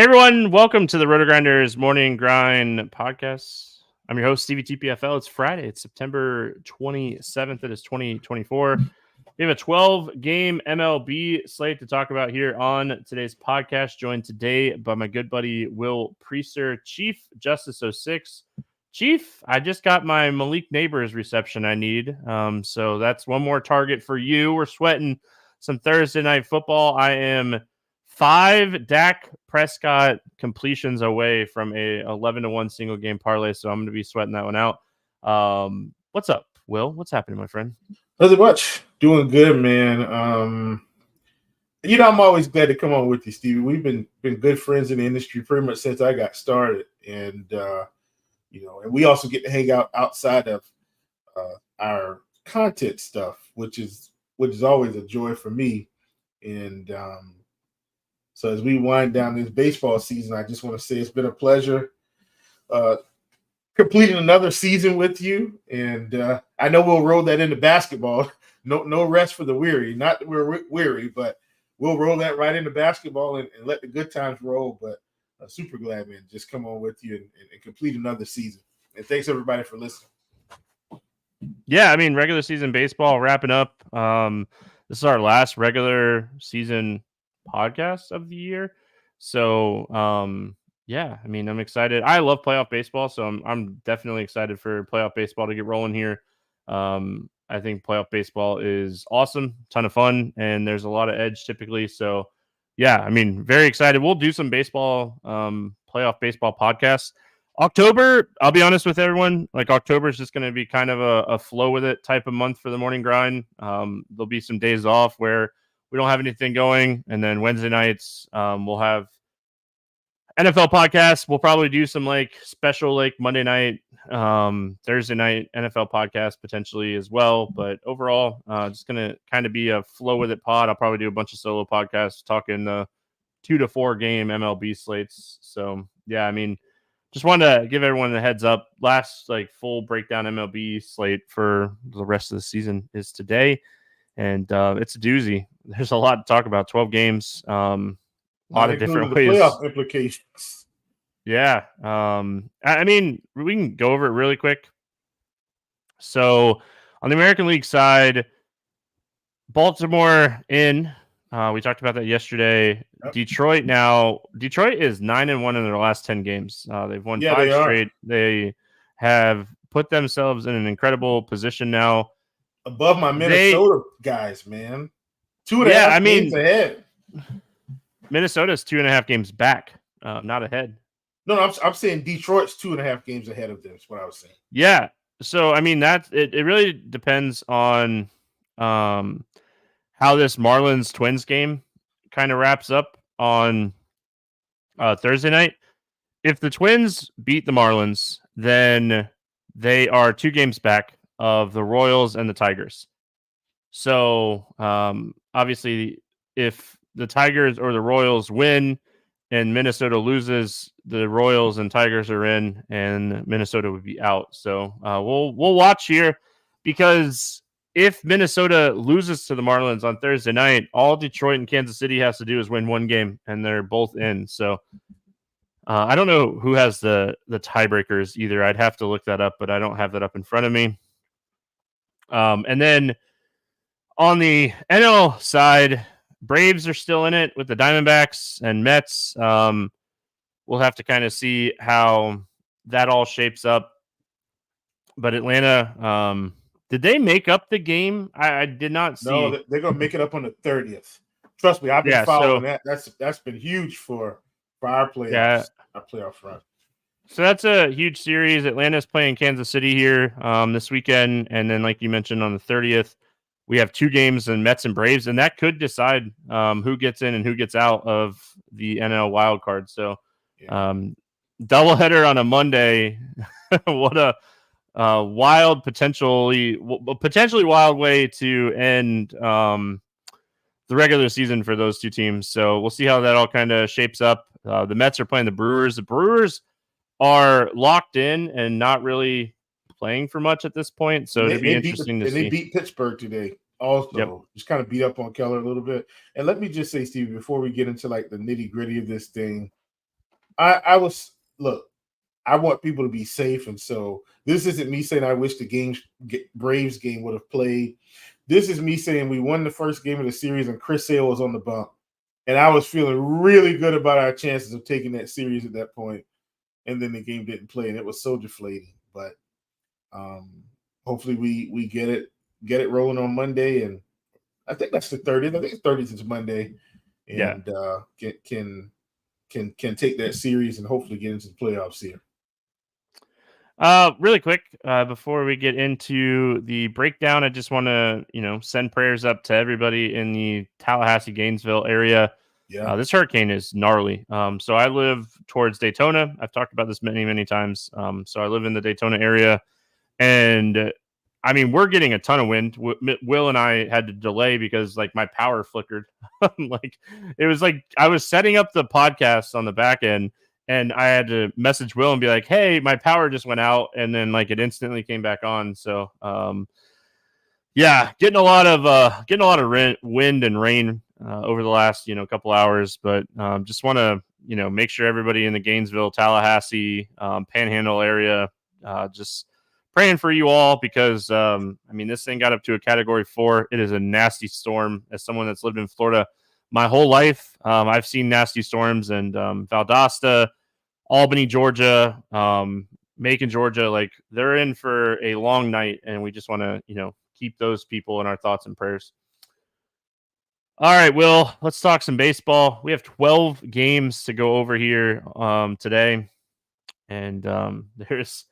Hey everyone, welcome to the RotoGrinders Morning Grind podcast. I'm your host, Stevietpfl. It's Friday. It's September 27th. It is 2024. We have a 12-game MLB slate to talk about here on today's podcast, joined today by my good buddy, Will Priester, ChiefJustice06. Chief, I just got my Malik Neighbors reception I need. So that's one more target for you. We're sweating some Thursday night football. I am 5 Dak Prescott completions away from a 11-1 single game parlay, so I'm going to be sweating that one out. What's up, Will? What's happening, my friend? Nothing much. Doing good, man. I'm always glad to come on with you, Stevie. We've been good friends in the industry pretty much since I got started, and and we also get to hang out outside of our content stuff, which is always a joy for me. And so as we wind down this baseball season, I just want to say it's been a pleasure completing another season with you. And I know we'll roll that into basketball. No rest for the weary. Not that we're weary, but we'll roll that right into basketball and let the good times roll. But super glad, man, just come on with you and complete another season. And thanks, everybody, for listening. Yeah, I mean, regular season baseball wrapping up. This is our last regular season podcast of the year. So, yeah, I mean, I'm excited. I love playoff baseball, so I'm definitely excited for playoff baseball to get rolling here. I think playoff baseball is awesome, ton of fun, and there's a lot of edge typically. So, yeah, I mean, very excited. We'll do some baseball, playoff baseball podcasts. October, I'll be honest with everyone, like October is just going to be kind of a flow with it type of month for the morning grind. There'll be some days off where we don't have anything going, and then Wednesday nights we'll have NFL podcasts. We'll probably do some like special like Monday night, Thursday night NFL podcast potentially as well. But overall, just gonna kind of be a flow with it pod. I'll probably do a bunch of solo podcasts talking the 2 to 4 game MLB slates. So yeah, I mean, just wanted to give everyone a heads up. Last like full breakdown MLB slate for the rest of the season is today, and it's a doozy. There's a lot to talk about. 12 games. A lot of different ways. Playoff implications. Yeah. I mean, we can go over it really quick. So on the American League side, Baltimore in. We talked about that yesterday. Yep. Detroit is 9-1 in their last 10 games. They've won 5 straight. They have put themselves in an incredible position now. Above my Minnesota guys, man. 2.5 games ahead. Minnesota's 2.5 games back, not ahead. No, I'm saying Detroit's 2.5 games ahead of them. Is what I was saying. Yeah. So I mean it really depends on how this Marlins Twins game kind of wraps up on Thursday night. If the Twins beat the Marlins, then they are 2 games back of the Royals and the Tigers. So obviously, if the Tigers or the Royals win and Minnesota loses, the Royals and Tigers are in, and Minnesota would be out. So we'll watch here, because if Minnesota loses to the Marlins on Thursday night, all Detroit and Kansas City has to do is win 1 game, and they're both in. So I don't know who has the tiebreakers either. I'd have to look that up, but I don't have that up in front of me. And then on the NL side, Braves are still in it with the Diamondbacks and Mets. We'll have to kind of see how that all shapes up. But Atlanta, did they make up the game? I did not see. No, they're going to make it up on the 30th. Trust me, I've been following that. That's been huge for our playoffs, our playoff run. So that's a huge series. Atlanta's playing Kansas City here this weekend. And then, like you mentioned, on the 30th, we have 2 games in Mets and Braves, and that could decide who gets in and who gets out of the NL wild card. So doubleheader on a Monday. What a potentially wild way to end the regular season for those 2 teams. So we'll see how that all kind of shapes up. The Mets are playing the Brewers. The Brewers are locked in and not really playing for much at this point. So it'd be interesting to see. They beat Pittsburgh today also. Just kind of beat up on Keller a little bit. And let me just say, Steve, before we get into like the nitty gritty of this thing, I was look. I want people to be safe, and so this isn't me saying I wish the Braves game would have played. This is me saying we won the first game of the series, and Chris Sale was on the bump, and I was feeling really good about our chances of taking that series at that point. And then the game didn't play, and it was so deflating. But hopefully we get it rolling on Monday, and I think that's the 30th. I think it's 30th is Monday, and can take that series and hopefully get into the playoffs here. Really quick, before we get into the breakdown, I just want to, send prayers up to everybody in the Tallahassee, Gainesville area. Yeah. This hurricane is gnarly. So I live towards Daytona. I've talked about this many, many times. So I live in the Daytona area, and I mean, we're getting a ton of wind. Will and I had to delay because my power flickered. It was like I was setting up the podcast on the back end, and I had to message Will and be like, "Hey, my power just went out," and then it instantly came back on. So, getting a lot of wind and rain over the last couple hours. But just want to make sure everybody in the Gainesville, Tallahassee, Panhandle area, just praying for you all because this thing got up to a Category 4. It is a nasty storm. As someone that's lived in Florida my whole life, I've seen nasty storms, and Valdosta, Albany, Georgia, Macon, Georgia, they're in for a long night, and we just want to, keep those people in our thoughts and prayers. All right, Will, let's talk some baseball. We have 12 games to go over here today, and there's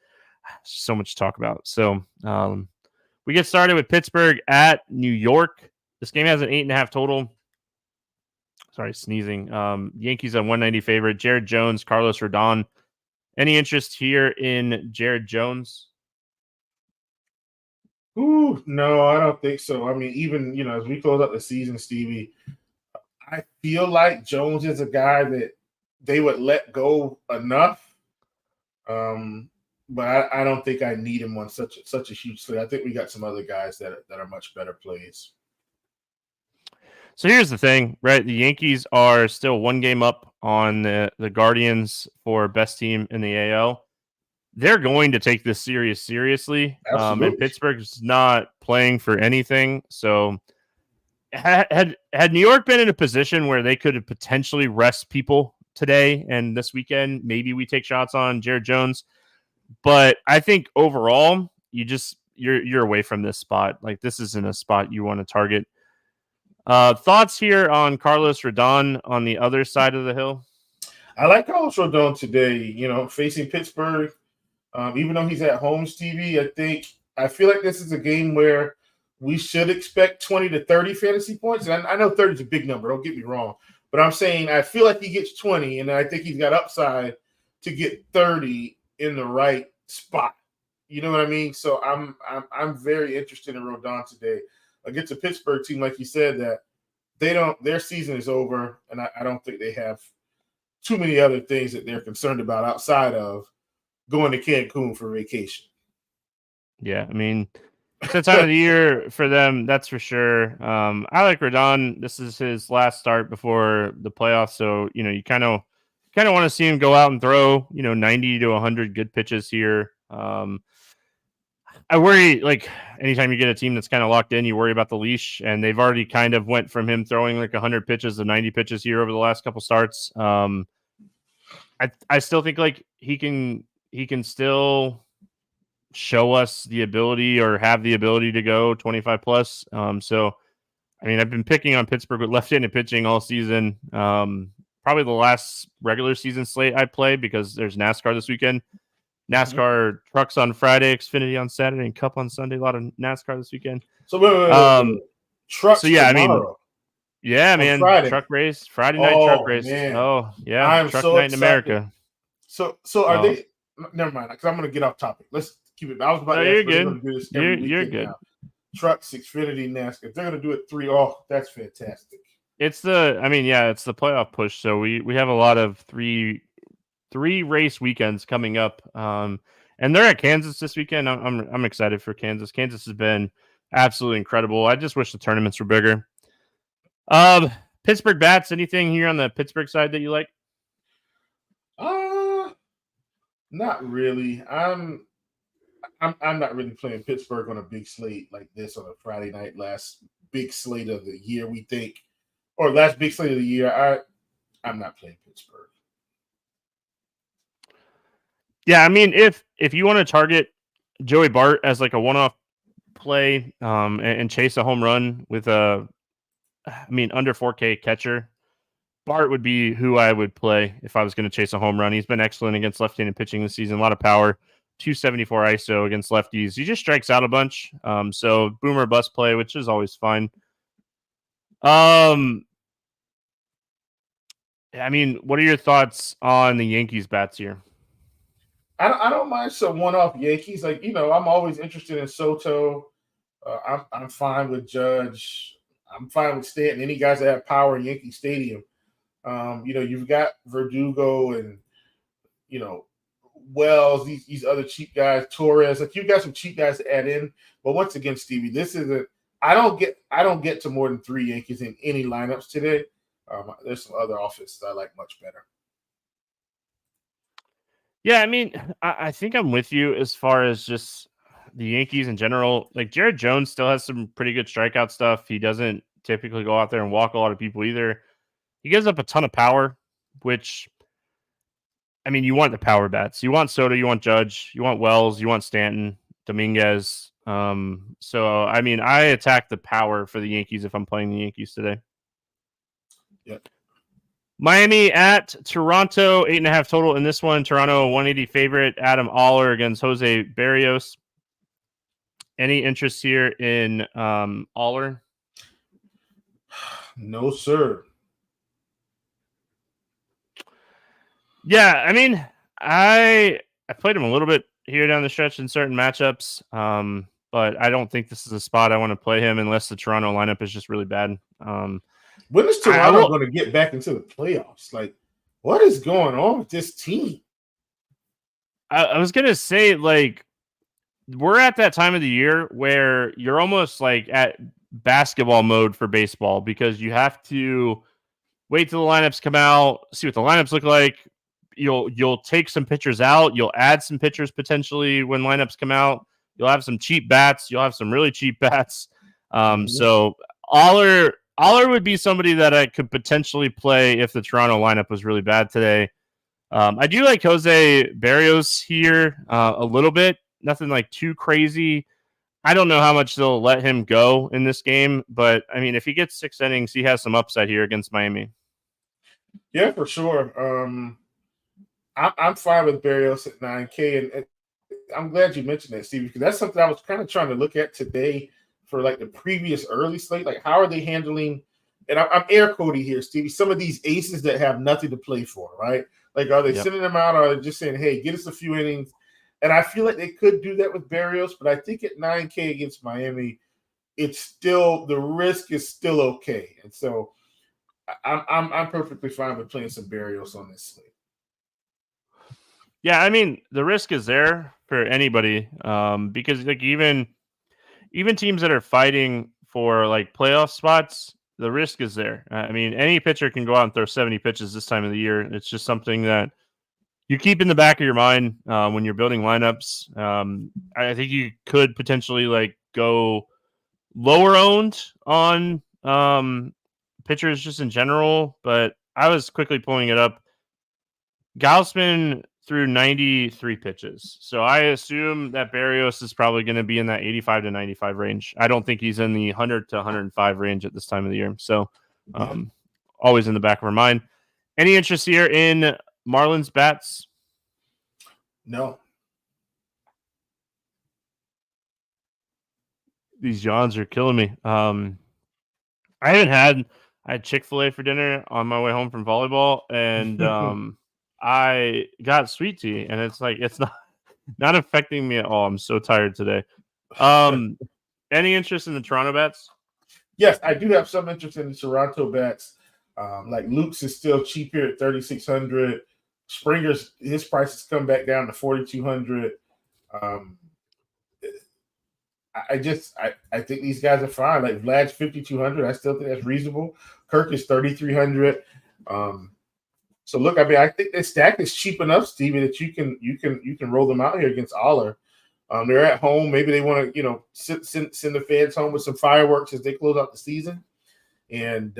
so much to talk about. So we get started with Pittsburgh at New York. This game has an 8.5 total. Sorry, sneezing. Yankees on 190 favorite. Jared Jones, Carlos Rodon. Any interest here in Jared Jones? Ooh, no, I don't think so. I mean, even, as we close out the season, Stevie, I feel like Jones is a guy that they would let go enough. But I don't think I need him on such a huge slate. I think we got some other guys that are much better plays. So here's the thing, right? The Yankees are still one game up on the Guardians for best team in the AL. They're going to take this series seriously. And Pittsburgh's not playing for anything. So had New York been in a position where they could have potentially rest people today and this weekend, maybe we take shots on Jared Jones. But I think overall, you're away from this spot. This isn't a spot you want to target. Thoughts here on Carlos Rodon on the other side of the hill? I like Carlos Rodon today, facing Pittsburgh. Even though he's at home, Stevie, I feel like this is a game where we should expect 20 to 30 fantasy points. And I know 30 is a big number, don't get me wrong. But I'm saying I feel like he gets 20, and I think he's got upside to get 30 in the right spot. You know what I mean? So I'm very interested in Rodon today against a Pittsburgh team, like you said, that their season is over, and I don't think they have too many other things that they're concerned about outside of going to Cancun for vacation. Yeah, I mean, it's the time of the year for them, that's for sure. I like Rodon. This is his last start before the playoffs, so you kind of want to see him go out and throw 90 to 100 good pitches here. I worry, anytime you get a team that's kind of locked in, you worry about the leash, and they've already kind of went from him throwing 100 pitches to 90 pitches here over the last couple starts. I still think he can still show us the ability or have the ability to go 25 plus. So, I mean, I've been picking on Pittsburgh with left-handed pitching all season. Probably the last regular season slate I play because there's NASCAR this weekend. NASCAR trucks on Friday, Xfinity on Saturday, and Cup on Sunday. A lot of NASCAR this weekend. So wait. Trucks tomorrow. Man. Friday. Truck race. Friday night truck race. Man. Oh, yeah. I'm truck so night excited. in America. So are they? Never mind, because I'm going to get off topic. Let's keep it. I was about to ask, you're good. Do this you're good. Now. Trucks, Xfinity, NASCAR. They're going to do it 3. Oh, that's fantastic. It's the playoff push. So we have a lot of three race weekends coming up. And they're at Kansas this weekend. I'm excited for Kansas. Kansas has been absolutely incredible. I just wish the tournaments were bigger. Pittsburgh bats. Anything here on the Pittsburgh side that you like? Not really. I'm not really playing Pittsburgh on a big slate like this on a Friday night, last big slate of the year, we think, or last big slate of the year. I'm not playing Pittsburgh. Yeah, I mean, if you want to target Joey Bart as like a one-off play, and chase a home run with under 4K catcher, Bart would be who I would play if I was going to chase a home run. He's been excellent against left-handed pitching this season. A lot of power, 274 ISO against lefties. He just strikes out a bunch. So boomer bust play, which is always fine. I mean, what are your thoughts on the Yankees bats here? I don't mind some one-off Yankees. Like, I'm always interested in Soto. I'm fine with Judge. I'm fine with Stanton. Any guys that have power in Yankee Stadium. You've got Verdugo and Wells. These other cheap guys, Torres. Like, you've got some cheap guys to add in. But once again, Stevie, this isn't. I don't get to more than 3 Yankees in any lineups today. There's some other offenses I like much better. Yeah, I mean, I think I'm with you as far as just the Yankees in general. Like, Jared Jones still has some pretty good strikeout stuff. He doesn't typically go out there and walk a lot of people either. He gives up a ton of power, which, I mean, you want the power bats. You want Soto, you want Judge, you want Wells, you want Stanton, Dominguez. So, I mean, I attack the power for the Yankees if I'm playing the Yankees today. Yep. Miami at Toronto, 8.5 total in this one. Toronto, a 180 favorite. Adam Aller against Jose Barrios. Any interest here in Aller? No, sir. Yeah, I mean, I played him a little bit here down the stretch in certain matchups, but I don't think this is a spot I want to play him unless the Toronto lineup is just really bad. When is Toronto going to get back into the playoffs? Like, what is going on with this team? I was going to say, like, we're at that time of the year where you're almost like at basketball mode for baseball because you have to wait till the lineups come out, see what the lineups look like. You'll take some pitchers out. You'll add some pitchers potentially when lineups come out. You'll have some cheap bats. You'll have some really cheap bats. So Aller would be somebody that I could potentially play if the Toronto lineup was really bad today. I do like Jose Barrios here a little bit. Nothing like too crazy. I don't know how much they'll let him go in this game, but I mean, if he gets 6 innings, he has some upside here against Miami. Yeah, for sure. I'm fine with Barrios at 9K, and I'm glad you mentioned that, Steve, because that's something I was kind of trying to look at today for like the previous early slate. Like, how are they handling? And I'm air quoting here, Stevie. Some of these aces that have nothing to play for, right? Like, are they sending them out, or are they just saying, "Hey, get us a few innings"? And I feel like they could do that with Barrios, but I think at 9K against Miami, it's still the risk is still okay, and so I'm perfectly fine with playing some Barrios on this slate. Yeah, I mean, the risk is there for anybody because like even teams that are fighting for like playoff spots, the risk is there. I mean, any pitcher can go out and throw 70 pitches this time of the year. It's just something that you keep in the back of your mind when you're building lineups. I think you could potentially like go lower owned on pitchers just in general, but I was quickly pulling it up. Gausman threw 93 pitches. So I assume that Barrios is probably going to be in that 85 to 95 range. I don't think he's in the 100 to 105 range at this time of the year. So always in the back of our mind. Any interest here in Marlins bats? No. These yawns are killing me. I had Chick-fil-A for dinner on my way home from volleyball, and I got sweet tea, and it's like it's not affecting me at all. I'm so tired today. Any interest in the Toronto bats? Yes, I do have some interest in the Toronto bats. Like Luke's is still cheap here at 3,600. Springer's his price has come back down to 4,200. I think these guys are fine. Like Vlad's 5,200. I still think that's reasonable. Kirk is 3,300. So look, I mean, I think this stack is cheap enough, Stevie, that you can roll them out here against Aller. They're at home. Maybe they want to, send the fans home with some fireworks as they close out the season. And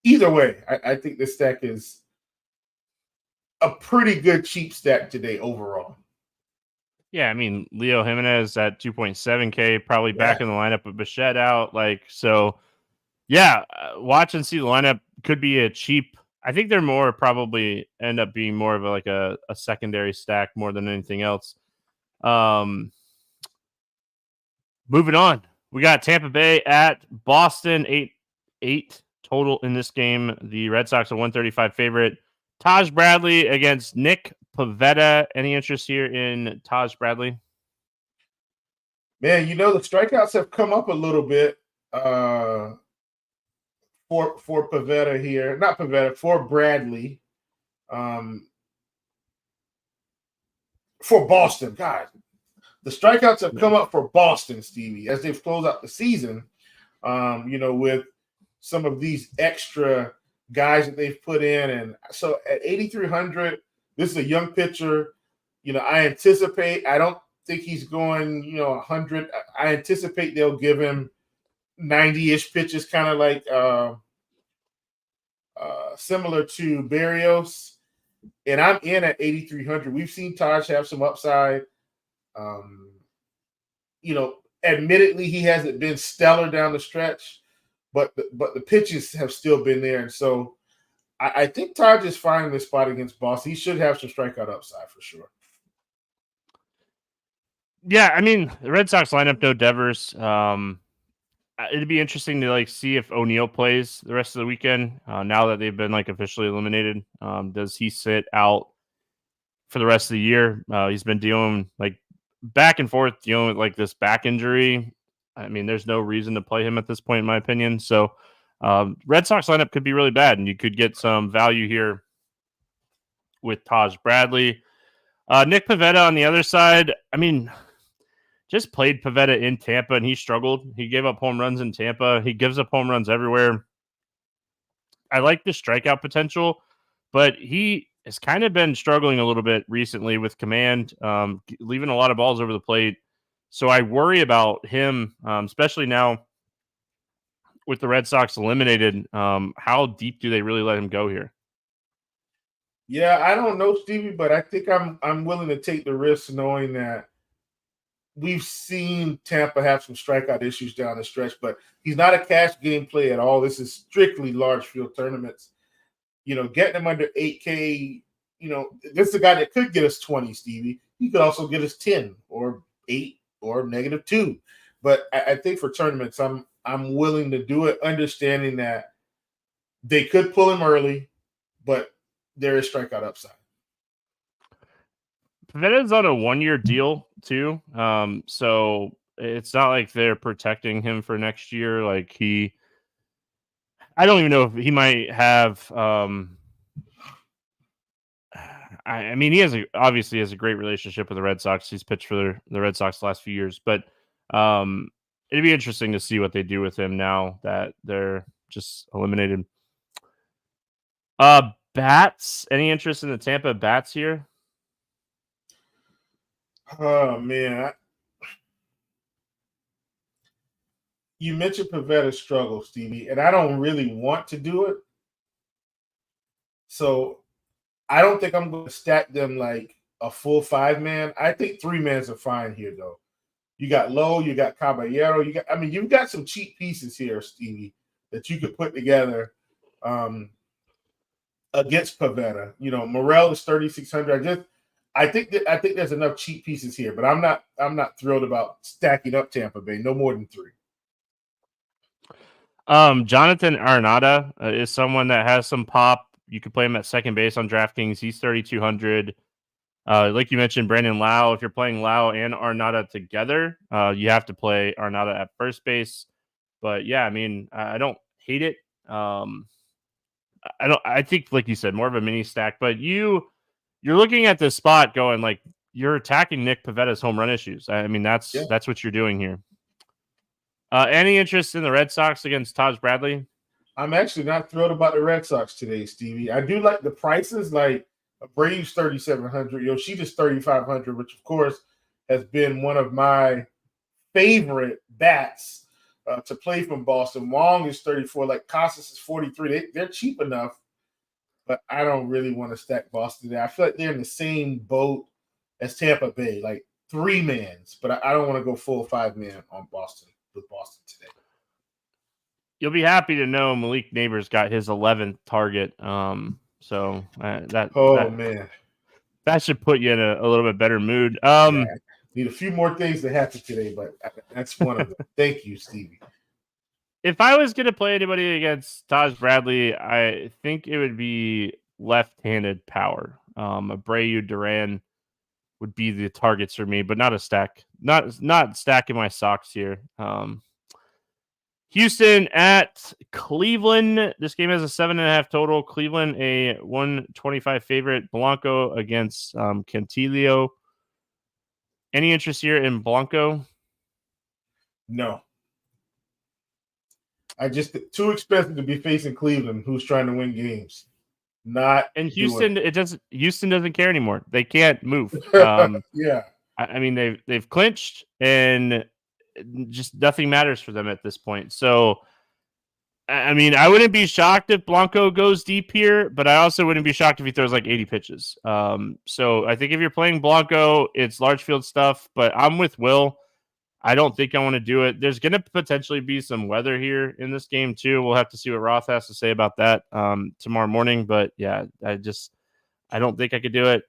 either way, I think this stack is a pretty good cheap stack today overall. Yeah, I mean, Leo Jimenez at 2.7K, probably back in the lineup with Bichette out. Watch and see the lineup. Could be a cheap. I think they're more probably end up being more of a secondary stack more than anything else. Moving on, we got Tampa Bay at Boston, 8 total in this game. The Red Sox are 135 favorite. Taj Bradley against Nick Pivetta. Any interest here in Taj Bradley? Man, the strikeouts have come up a little bit for Pivetta here. Not Pivetta, for Bradley. For Boston, God. The strikeouts have come up for Boston, Stevie, as they've closed out the season, with some of these extra guys that they've put in. And so at 8,300, this is a young pitcher. I don't think he's going, 100. I anticipate they'll give him 90-ish pitches, kind of like similar to Berrios. And I'm in at 8,300. We've seen Taj have some upside. Admittedly, he hasn't been stellar down the stretch, but the pitches have still been there. And so I think Taj is finding this spot against Boston. He should have some strikeout upside for sure. Yeah, I mean, the Red Sox lineup, no Devers. It'd be interesting to see if O'Neill plays the rest of the weekend. Now that they've been officially eliminated, does he sit out for the rest of the year? He's been dealing back and forth, dealing with this back injury. I mean, there's no reason to play him at this point, in my opinion. So, Red Sox lineup could be really bad, and you could get some value here with Taj Bradley. Nick Pivetta on the other side. I mean, just played Pivetta in Tampa, and he struggled. He gave up home runs in Tampa. He gives up home runs everywhere. I like the strikeout potential, but he has kind of been struggling a little bit recently with command, leaving a lot of balls over the plate. So I worry about him, especially now with the Red Sox eliminated. How deep do they really let him go here? Yeah, I don't know, Stevie, but I think I'm willing to take the risk knowing that we've seen Tampa have some strikeout issues down the stretch, but he's not a cash game play at all. This is strictly large field tournaments. Getting him under 8K, this is a guy that could get us 20, Stevie. He could also get us 10 or 8 or -2. But I think for tournaments, I'm willing to do it, understanding that they could pull him early, but there is strikeout upside. Pavetta's on a 1-year deal too. So it's not like they're protecting him for next year. I don't even know if he might have. I mean, he obviously has a great relationship with the Red Sox. He's pitched for the Red Sox the last few years, but it'd be interesting to see what they do with him now that they're just eliminated. Bats. Any interest in the Tampa Bats here? Oh man, you mentioned Pavetta's struggle, Stevie, and I don't really want to do it. So I don't think I'm going to stack them like a full 5-man. I think 3-mans are fine here, though. You got Lowe, you got Caballero, you've got some cheap pieces here, Stevie, that you could put together against Pivetta. Morel is 3,600. I think there's enough cheap pieces here, but I'm not thrilled about stacking up Tampa Bay. No more than 3. Jonathan Arenado is someone that has some pop. You could play him at second base on DraftKings. He's 3,200. Like you mentioned, Brandon Lau. If you're playing Lau and Arenado together, you have to play Arenado at first base. But yeah, I mean, I don't hate it. I think, like you said, more of a mini stack. But you're looking at this spot going you're attacking Nick Pavetta's home run issues. I mean, that's what you're doing here. Any interest in the Red Sox against Taj Bradley? I'm actually not thrilled about the Red Sox today, Stevie. I do like the prices, like Braves 3,700, Yoshida's 3,500, which of course has been one of my favorite bats to play from Boston. Wong is 34, like Casas is 43. They're cheap enough, but I don't really want to stack Boston there. I feel like they're in the same boat as Tampa Bay, like 3-mans, but I don't want to go full 5-man on Boston with Boston today. You'll be happy to know Malik Neighbors got his 11th target. Man, that should put you in a little bit better mood. Need a few more things to happen today, but that's one of them. Thank you, Stevie. If I was going to play anybody against Taj Bradley, I think it would be left-handed power. Abreu, Duran would be the targets for me, but not a stack. Not stacking my socks here. Houston at Cleveland. This game has a 7.5 total. Cleveland a 125 favorite. Blanco against Cantillo. Any interest here in Blanco? No. I just too expensive to be facing Cleveland, who's trying to win games. Houston doesn't care anymore. They can't move. Yeah. I mean they've clinched and just nothing matters for them at this point. So I mean, I wouldn't be shocked if Blanco goes deep here, but I also wouldn't be shocked if he throws like 80 pitches. So I think if you're playing Blanco, it's large field stuff, but I'm with Will. I don't think I want to do it. There's going to potentially be some weather here in this game too. We'll have to see what Roth has to say about that tomorrow morning. But yeah, I don't think I could do it.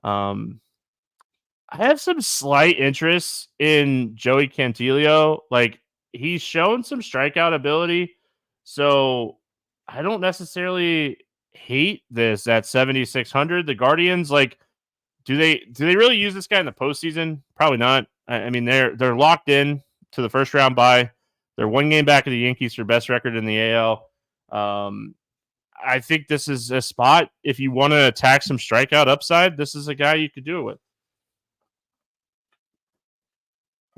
I have some slight interest in Joey Cantillo. Like, he's shown some strikeout ability, so I don't necessarily hate this at 7,600. The Guardians, like, do they really use this guy in the postseason? Probably not. I mean, they're locked in to the first round bye. They're one game back of the Yankees for best record in the AL. I think this is a spot if you want to attack some strikeout upside. This is a guy you could do it with.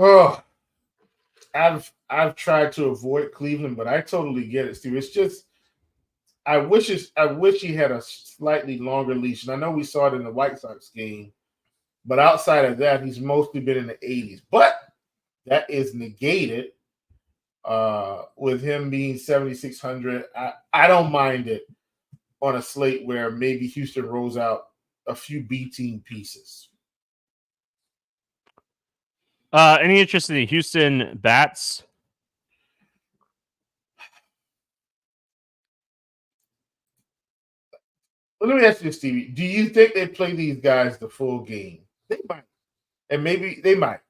Oh, I've tried to avoid Cleveland, but I totally get it, Steve. It's just I wish he had a slightly longer leash. And I know we saw it in the White Sox game, but outside of that, he's mostly been in the 80s. But that is negated with him being 7,600. I don't mind it on a slate where maybe Houston rolls out a few B team pieces. Any interest in the Houston bats? Let me ask you, Stevie. Do you think they play these guys the full game? They might, and maybe they might.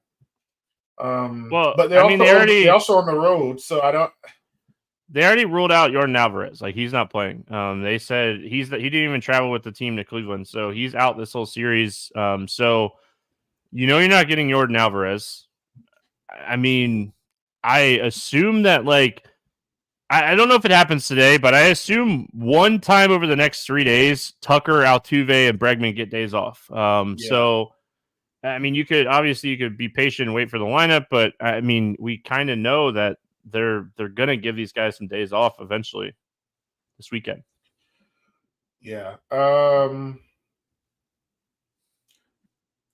But they're also on the road, so I don't. They already ruled out Yordan Alvarez. Like, he's not playing. They said he didn't even travel with the team to Cleveland, so he's out this whole series. So you're not getting Yordan Alvarez. I mean, I assume that, like, I don't know if it happens today, but I assume one time over the next 3 days, Tucker, Altuve, and Bregman get days off. So, I mean, you could be patient and wait for the lineup, but I mean, we kind of know that they're going to give these guys some days off eventually this weekend. Yeah.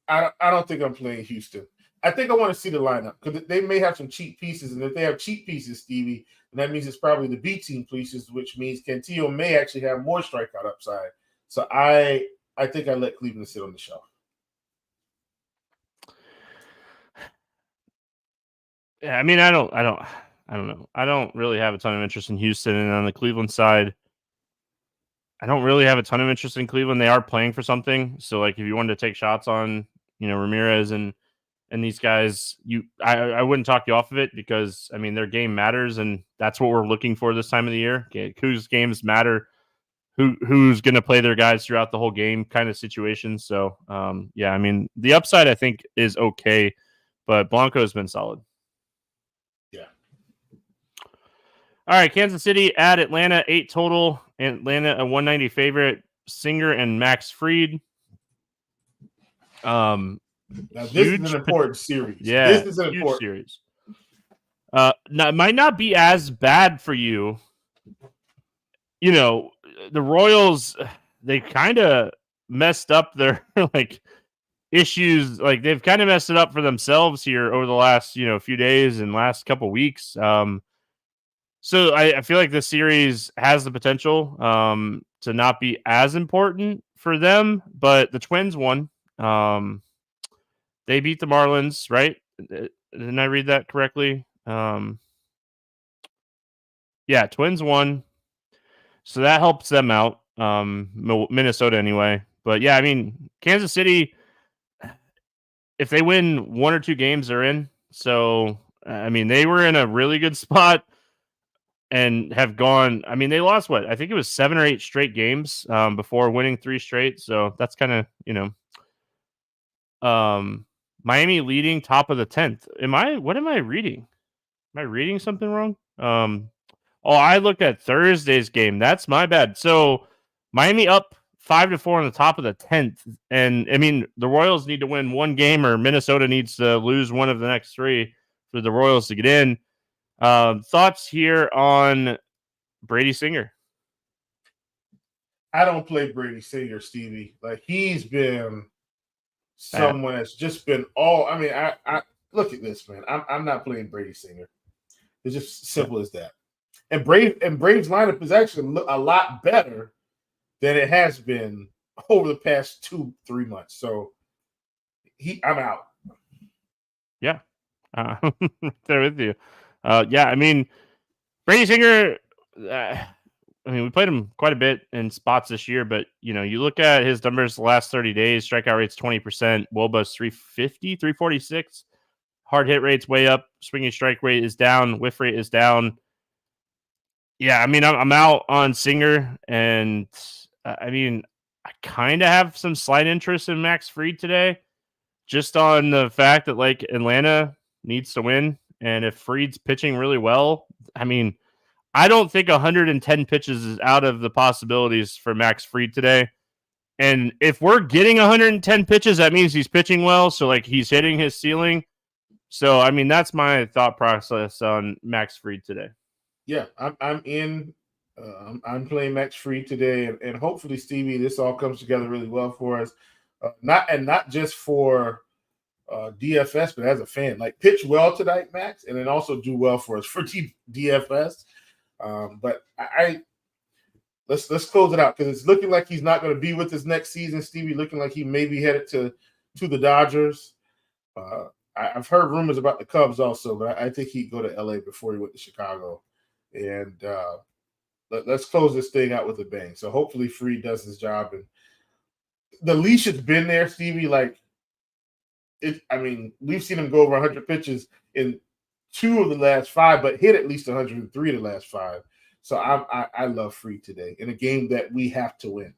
I don't think I'm playing Houston. I think I want to see the lineup because they may have some cheap pieces, and if they have cheap pieces, Stevie, then that means it's probably the B team pieces, which means Cantillo may actually have more strikeout upside. So I think I let Cleveland sit on the shelf. Yeah, I mean, I don't know. I don't really have a ton of interest in Houston, and on the Cleveland side, I don't really have a ton of interest in Cleveland. They are playing for something, so like if you wanted to take shots on, Ramirez and these guys, I wouldn't talk you off of it because, I mean, their game matters, and that's what we're looking for this time of the year. Okay, whose games matter, who's going to play their guys throughout the whole game kind of situation. So, yeah, I mean, the upside I think is okay, but Blanco has been solid. Yeah. All right, Kansas City at Atlanta, 8 total. Atlanta a 190 favorite. Singer and Max Fried. Now, this is an important series. Yeah, this is an important series. Now, it might not be as bad for you the Royals, they kind of messed up their like issues. Like they've kind of messed it up for themselves here over the last, few days and last couple weeks. So I feel like this series has the potential to not be as important for them, but the Twins won. They beat the Marlins, right? Didn't I read that correctly? Yeah, Twins won. So that helps them out. Minnesota anyway. But yeah, I mean, Kansas City, if they win one or two games, they're in. So, I mean, they were in a really good spot and have gone. I mean, they lost what? I think it was 7 or 8 straight games before winning 3 straight. So that's kind of, Miami leading top of the 10th. What am I reading? Am I reading something wrong? I looked at Thursday's game. That's my bad. So Miami up 5-4 on the top of the 10th. And I mean, the Royals need to win one game, or Minnesota needs to lose one of the next 3 for the Royals to get in. Thoughts here on Brady Singer? I don't play Brady Singer, Stevie. Like, he's been someone that's just been all. I mean, I look at this, man. I'm not playing Brady Singer. It's just simple as that. And Brady's lineup is actually a lot better than it has been over the past 2-3 months. So I'm out. Yeah, there with you. Yeah, I mean, Brady Singer. I mean, we played him quite a bit in spots this year, but you look at his numbers the last 30 days. Strikeout rate's 20%. WOBA's 350, 346. Hard hit rate's way up. Swinging strike rate is down. Whiff rate is down. Yeah, I mean, I'm out on Singer, and I mean, I kind of have some slight interest in Max Fried today, just on the fact that like Atlanta needs to win, and if Fried's pitching really well, I mean, I don't think 110 pitches is out of the possibilities for Max Fried today. And if we're getting 110 pitches, that means he's pitching well, so like he's hitting his ceiling. So I mean, that's my thought process on Max Fried today. Yeah, I'm in. I'm playing Max Fried today, and hopefully, Stevie, this all comes together really well for us. Not just for DFS, but as a fan, like pitch well tonight, Max, and then also do well for us for DFS. But let's close it out, because it's looking like he's not going to be with us next season, Stevie. Looking like he may be headed to the Dodgers. I've heard rumors about the Cubs also, but I think he'd go to LA before he went to Chicago. And let's close this thing out with a bang. So hopefully Fried does his job. And the leash has been there, Stevie. Like, I mean, we've seen him go over 100 pitches in 2 of the last 5, but hit at least 103 of the last 5. So I love Fried today in a game that we have to win.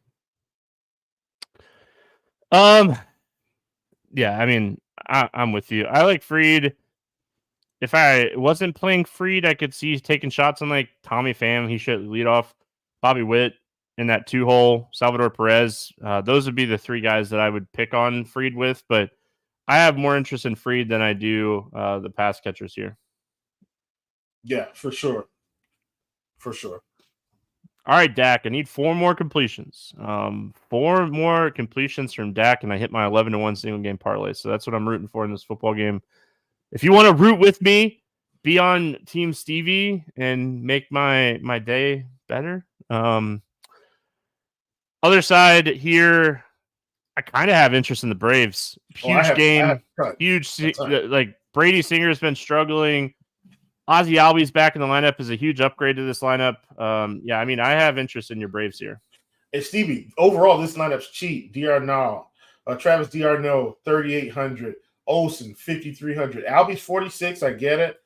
Yeah, I mean, I'm with you. I like Fried. If I wasn't playing Fried, I could see taking shots on like Tommy Pham. He should lead off. Bobby Witt in that 2-hole. Salvador Perez. Those would be the 3 guys that I would pick on Fried with. But I have more interest in Fried than I do the pass catchers here. Yeah, for sure. For sure. All right, Dak. I need 4 more completions. 4 more completions from Dak, and I hit my 11-1 single game parlay. So that's what I'm rooting for in this football game. If you want to root with me, be on Team Stevie and make my day better. Other side here, I kind of have interest in the Braves. Huge game. Like Brady Singer has been struggling. Ozzie Albies back in the lineup is a huge upgrade to this lineup. Yeah, I mean, I have interest in your Braves here. Hey, Stevie, overall, this lineup's cheap. D'Arnaud, Travis D'Arnaud, 3,800. Olsen, 5,300. Albies, 46. I get it.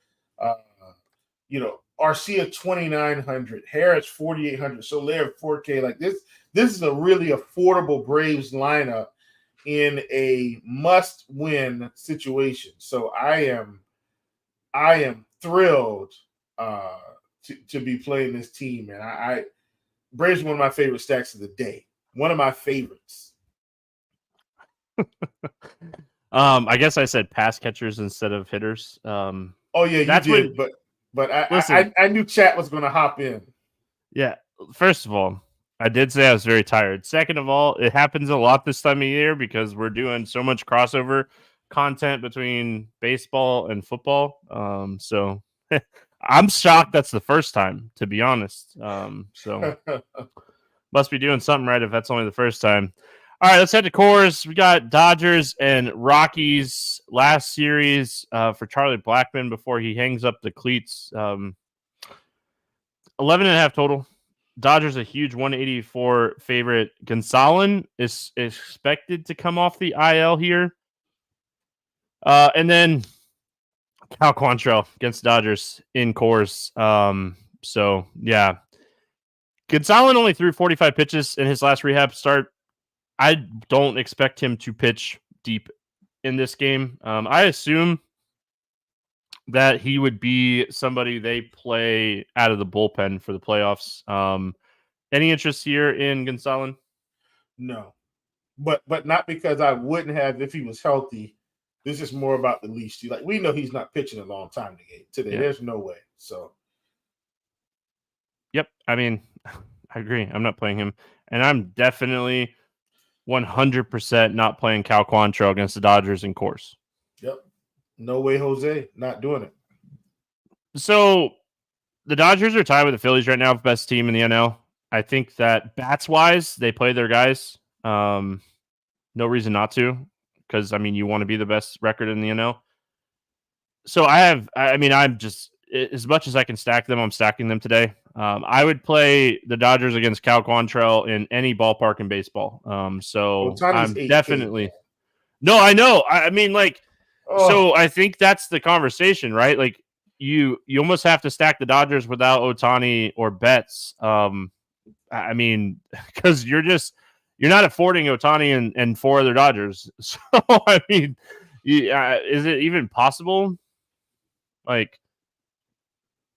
Arcia, 2,900. Harris, 4,800. Soler, 4K. Like this is a really affordable Braves lineup in a must-win situation. So I am thrilled to be playing this team, man. Braves are one of my favorite stacks of the day. One of my favorites. I guess I said pass catchers instead of hitters. Oh yeah, you did, but I knew chat was going to hop in. Yeah, first of all, I did say I was very tired. Second of all, it happens a lot this time of year because we're doing so much crossover content between baseball and football. So I'm shocked that's the first time, to be honest. So must be doing something right if that's only the first time. All right, let's head to Coors. We got Dodgers and Rockies last series for Charlie Blackmon before he hangs up the cleats. 11.5 total. Dodgers a huge 184 favorite. Gonsolin is expected to come off the IL here. And then Cal Quantrill against Dodgers in Coors. So, yeah. Gonsolin only threw 45 pitches in his last rehab start. I don't expect him to pitch deep in this game. I assume that he would be somebody they play out of the bullpen for the playoffs. Any interest here in Gonsolin? No, but not because I wouldn't have if he was healthy. This is more about the leash. Like, we know he's not pitching a long time today. Yeah. There's no way. So, yep. I mean, I agree. I'm not playing him, and I'm definitely 100% not playing Cal Quantrill against the Dodgers in Coors. Yep. No way, Jose. Not doing it. So the Dodgers are tied with the Phillies right now, best team in the NL. I think that bats-wise, they play their guys. No reason not to, because, I mean, you want to be the best record in the NL. So I'm just, as much as I can stack them, I'm stacking them today. I would play the Dodgers against Cal Quantrill in any ballpark in baseball. So I'm definitely... No, I know. I mean, like, So I think that's the conversation, right? Like, you almost have to stack the Dodgers without Ohtani or Betts. I mean, because you're not affording Ohtani and 4 other Dodgers. So, I mean, is it even possible? Like,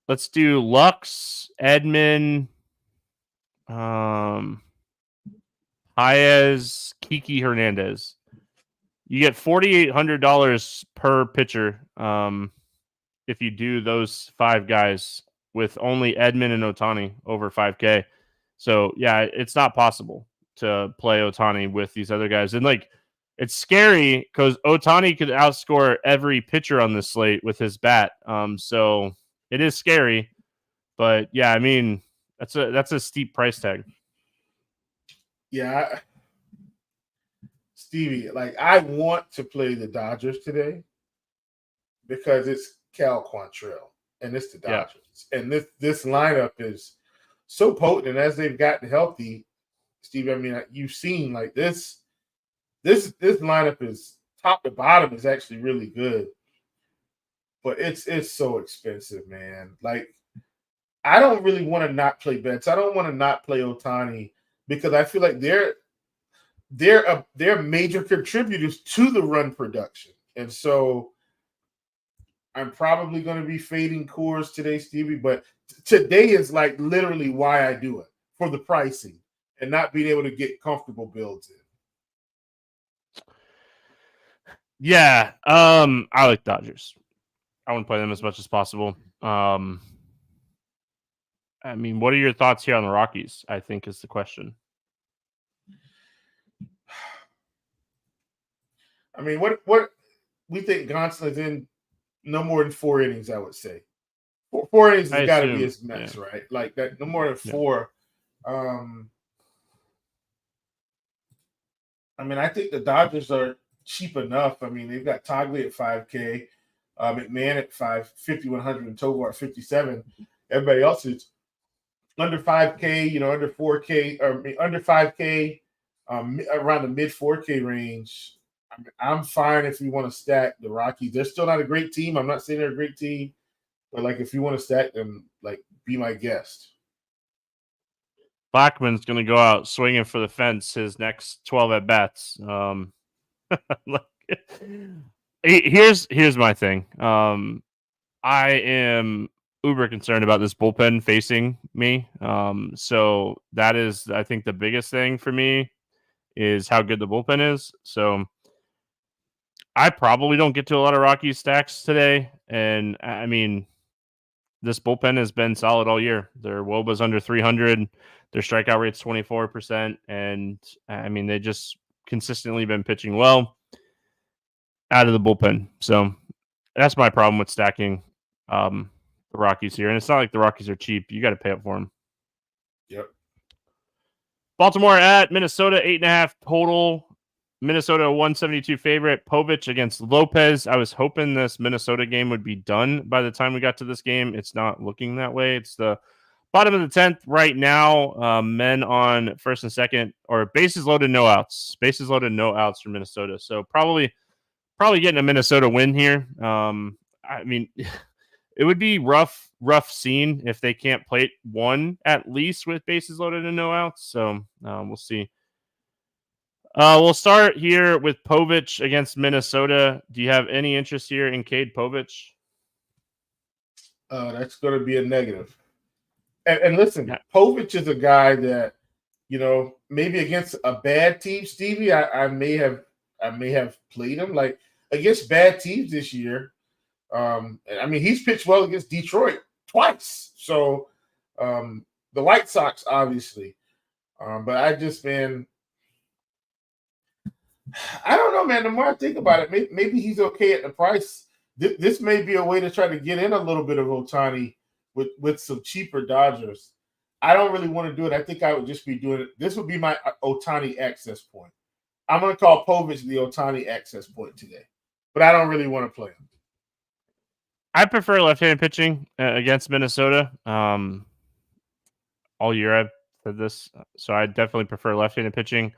let's do Lux, Edman, Paez, Kiki Hernandez. You get $4,800 per pitcher if you do those 5 guys with only Edman and Ohtani over 5K. So, yeah, it's not possible to play Ohtani with these other guys. And, like, it's scary because Ohtani could outscore every pitcher on this slate with his bat. So it is scary. But, yeah, I mean, that's a steep price tag. Yeah, Stevie, like, I want to play the Dodgers today because it's Cal Quantrill and it's the Dodgers. Yeah. And this lineup is so potent. And as they've gotten healthy, Stevie, I mean, you've seen, like, this lineup is top to bottom is actually really good. But it's so expensive, man. Like, I don't really want to not play Betts. I don't want to not play Ohtani because I feel like they're major contributors to the run production. And so I'm probably going to be fading Coors today, Stevie, but today is like literally why I do it, for the pricing and not being able to get comfortable builds in. Yeah, I like Dodgers. I want to play them as much as possible. I mean, what are your thoughts here on the Rockies, I think is the question. I mean, what we think Gonsolin's in no more than 4 innings, I would say. 4 innings has got to be his max, right? Like that, no more than 4. I mean, I think the Dodgers are cheap enough. I mean, they've got Togley at 5K, McMahon at 5,100, and Tovar at 57. Everybody else is under 5K, under 4K, or under 5K, around the mid 4K range. I'm fine if you want to stack the Rockies. They're still not a great team. I'm not saying they're a great team, but, like, if you want to stack them, like, be my guest. Blackman's going to go out swinging for the fence his next 12 at bats. Here's my thing. I am uber concerned about this bullpen facing me. So that is, I think, the biggest thing for me is how good the bullpen is. So I probably don't get to a lot of Rockies stacks today. And I mean, this bullpen has been solid all year. Their WOBA's under 300. Their strikeout rate's 24%. And I mean, they just consistently been pitching well out of the bullpen. So that's my problem with stacking the Rockies here. And it's not like the Rockies are cheap. You got to pay up for them. Yep. Baltimore at Minnesota, 8.5 total. Minnesota 172 favorite. Povich against Lopez. I was hoping this Minnesota game would be done by the time we got to this game. It's not looking that way. It's the bottom of the 10th right now. Men on first and second, or bases loaded, no outs. Bases loaded, no outs for Minnesota. So probably getting a Minnesota win here. I mean, it would be rough scene if they can't plate one at least with bases loaded and no outs. So we'll see. We'll start here with Povich against Minnesota. Do you have any interest here in Cade Povich? That's going to be a negative. And listen, Povich is a guy that, maybe against a bad team, Stevie, I may have played him like against bad teams this year. I mean, he's pitched well against Detroit twice. So the White Sox, obviously. But I just been, I don't know, man. The more I think about it, maybe he's okay at the price. This may be a way to try to get in a little bit of Ohtani with some cheaper Dodgers. I don't really want to do it. I think I would just be doing it. This would be my Ohtani access point. I'm going to call Povich the Ohtani access point today, but I don't really want to play him. I prefer left-handed pitching against Minnesota. All year I've said this, so I definitely prefer left-handed pitching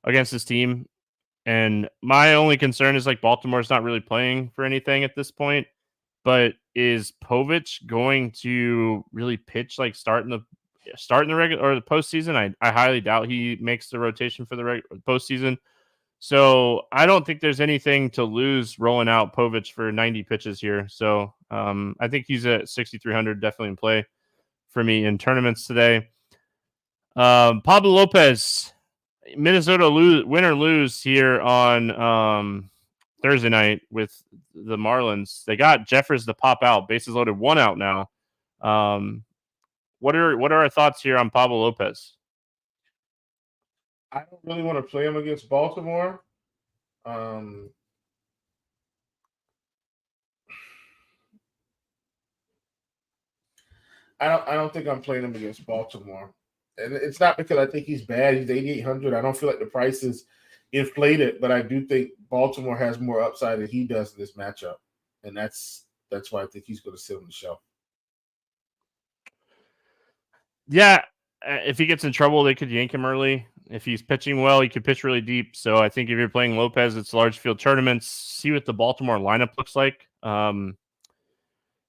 against this team. And my only concern is like Baltimore's not really playing for anything at this point. But is Povich going to really pitch like start in the regular or the postseason? I highly doubt he makes the rotation for the postseason. So I don't think there's anything to lose rolling out Povich for 90 pitches here. So I think he's at 6,300, definitely in play for me in tournaments today. Pablo Lopez, Minnesota win or lose here on Thursday night with the Marlins. They got Jeffers to pop out. Bases loaded, 1 out now. What are our thoughts here on Pablo Lopez? I don't really want to play him against Baltimore. I don't think I'm playing him against Baltimore. And it's not because I think he's bad. He's 8,800. I don't feel like the price is inflated, but I do think Baltimore has more upside than he does in this matchup. And that's why I think he's going to sit on the shelf. Yeah, if he gets in trouble, they could yank him early. If he's pitching well, he could pitch really deep. So I think if you're playing Lopez, it's large field tournaments. See what the Baltimore lineup looks like.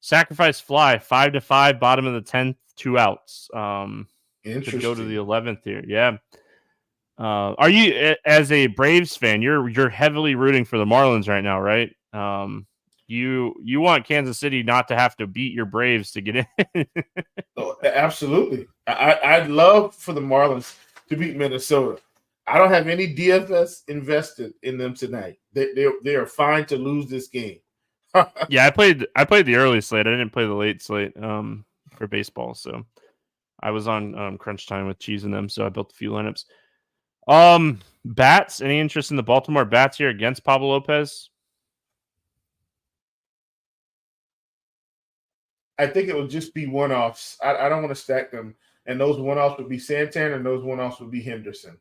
Sacrifice fly, 5-5, bottom of the 10th, 2 outs. Could go to the 11th here. Yeah. Are you, as a Braves fan, you're heavily rooting for the Marlins right now, right? You want Kansas City not to have to beat your Braves to get in. Oh, absolutely. I'd love for the Marlins to beat Minnesota. I don't have any DFS invested in them tonight. They are fine to lose this game. Yeah, I played the early slate. I didn't play the late slate for baseball, so I was on crunch time with Cheese and them, so I built a few lineups. Bats, any interest in the Baltimore Bats here against Pablo Lopez? I think it would just be one-offs. I don't want to stack them. And those one-offs would be Santana and those one-offs would be Henderson.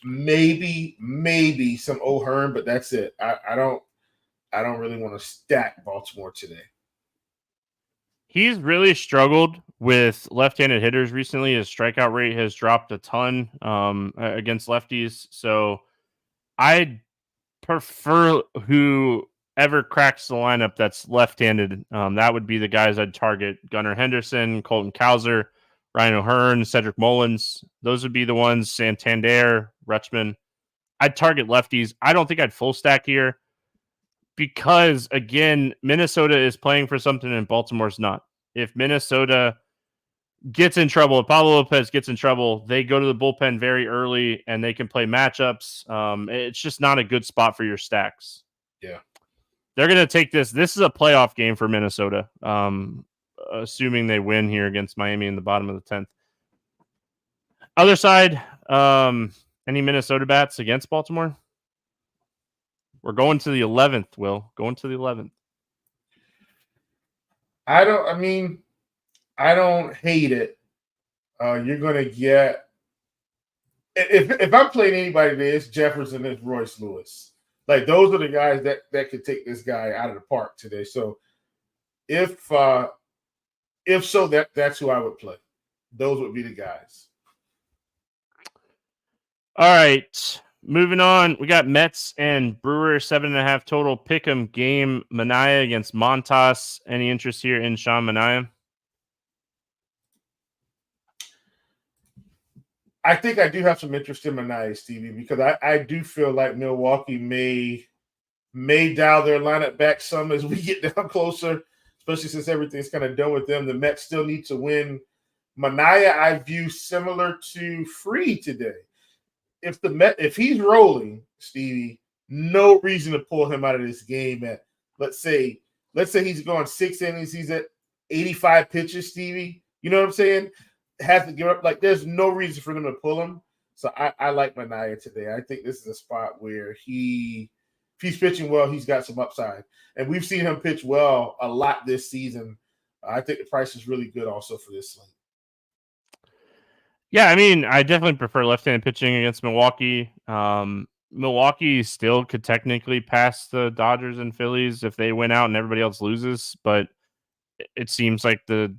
Maybe some O'Hearn, but that's it. I don't really want to stack Baltimore today. He's really struggled with left-handed hitters recently. His strikeout rate has dropped a ton against lefties. So I prefer whoever cracks the lineup that's left-handed. That would be the guys I'd target: Gunnar Henderson, Colton Cowser, Ryan O'Hearn, Cedric Mullins. Those would be the ones. Santander, Rutschman. I'd target lefties. I don't think I'd full stack here because, again, Minnesota is playing for something and Baltimore's not. If Minnesota gets in trouble, if Pablo Lopez gets in trouble, they go to the bullpen very early and they can play matchups. It's just not a good spot for your stacks. Yeah. They're going to take this. This is a playoff game for Minnesota, assuming they win here against Miami in the bottom of the 10th. Other side, any Minnesota bats against Baltimore? We're going to the 11th, Will. Going to the 11th. I don't hate it. You're going to get if I'm playing anybody today, it's Jefferson and Royce Lewis. Like those are the guys that could take this guy out of the park today. So if so, that's who I would play. Those would be the guys. All right. Moving on, we got Mets and Brewers 7.5 total pick'em game. Manaea against Montas. Any interest here in Sean Manaea? I think I do have some interest in Manaea, Stevie, because I do feel like Milwaukee may dial their lineup back some as we get down closer, especially since everything's kind of done with them. The Mets still need to win. Manaea, I view similar to Free today. If he's rolling, Stevie, no reason to pull him out of this game at let's say he's going 6 innings, he's at 85 pitches, Stevie. You know what I'm saying? Has to give up. Like there's no reason for them to pull him. So I like Manaea today. I think this is a spot where if he's pitching well, he's got some upside. And we've seen him pitch well a lot this season. I think the price is really good also for this slate. Yeah, I mean, I definitely prefer left-handed pitching against Milwaukee. Milwaukee still could technically pass the Dodgers and Phillies if they win out and everybody else loses, but it seems like the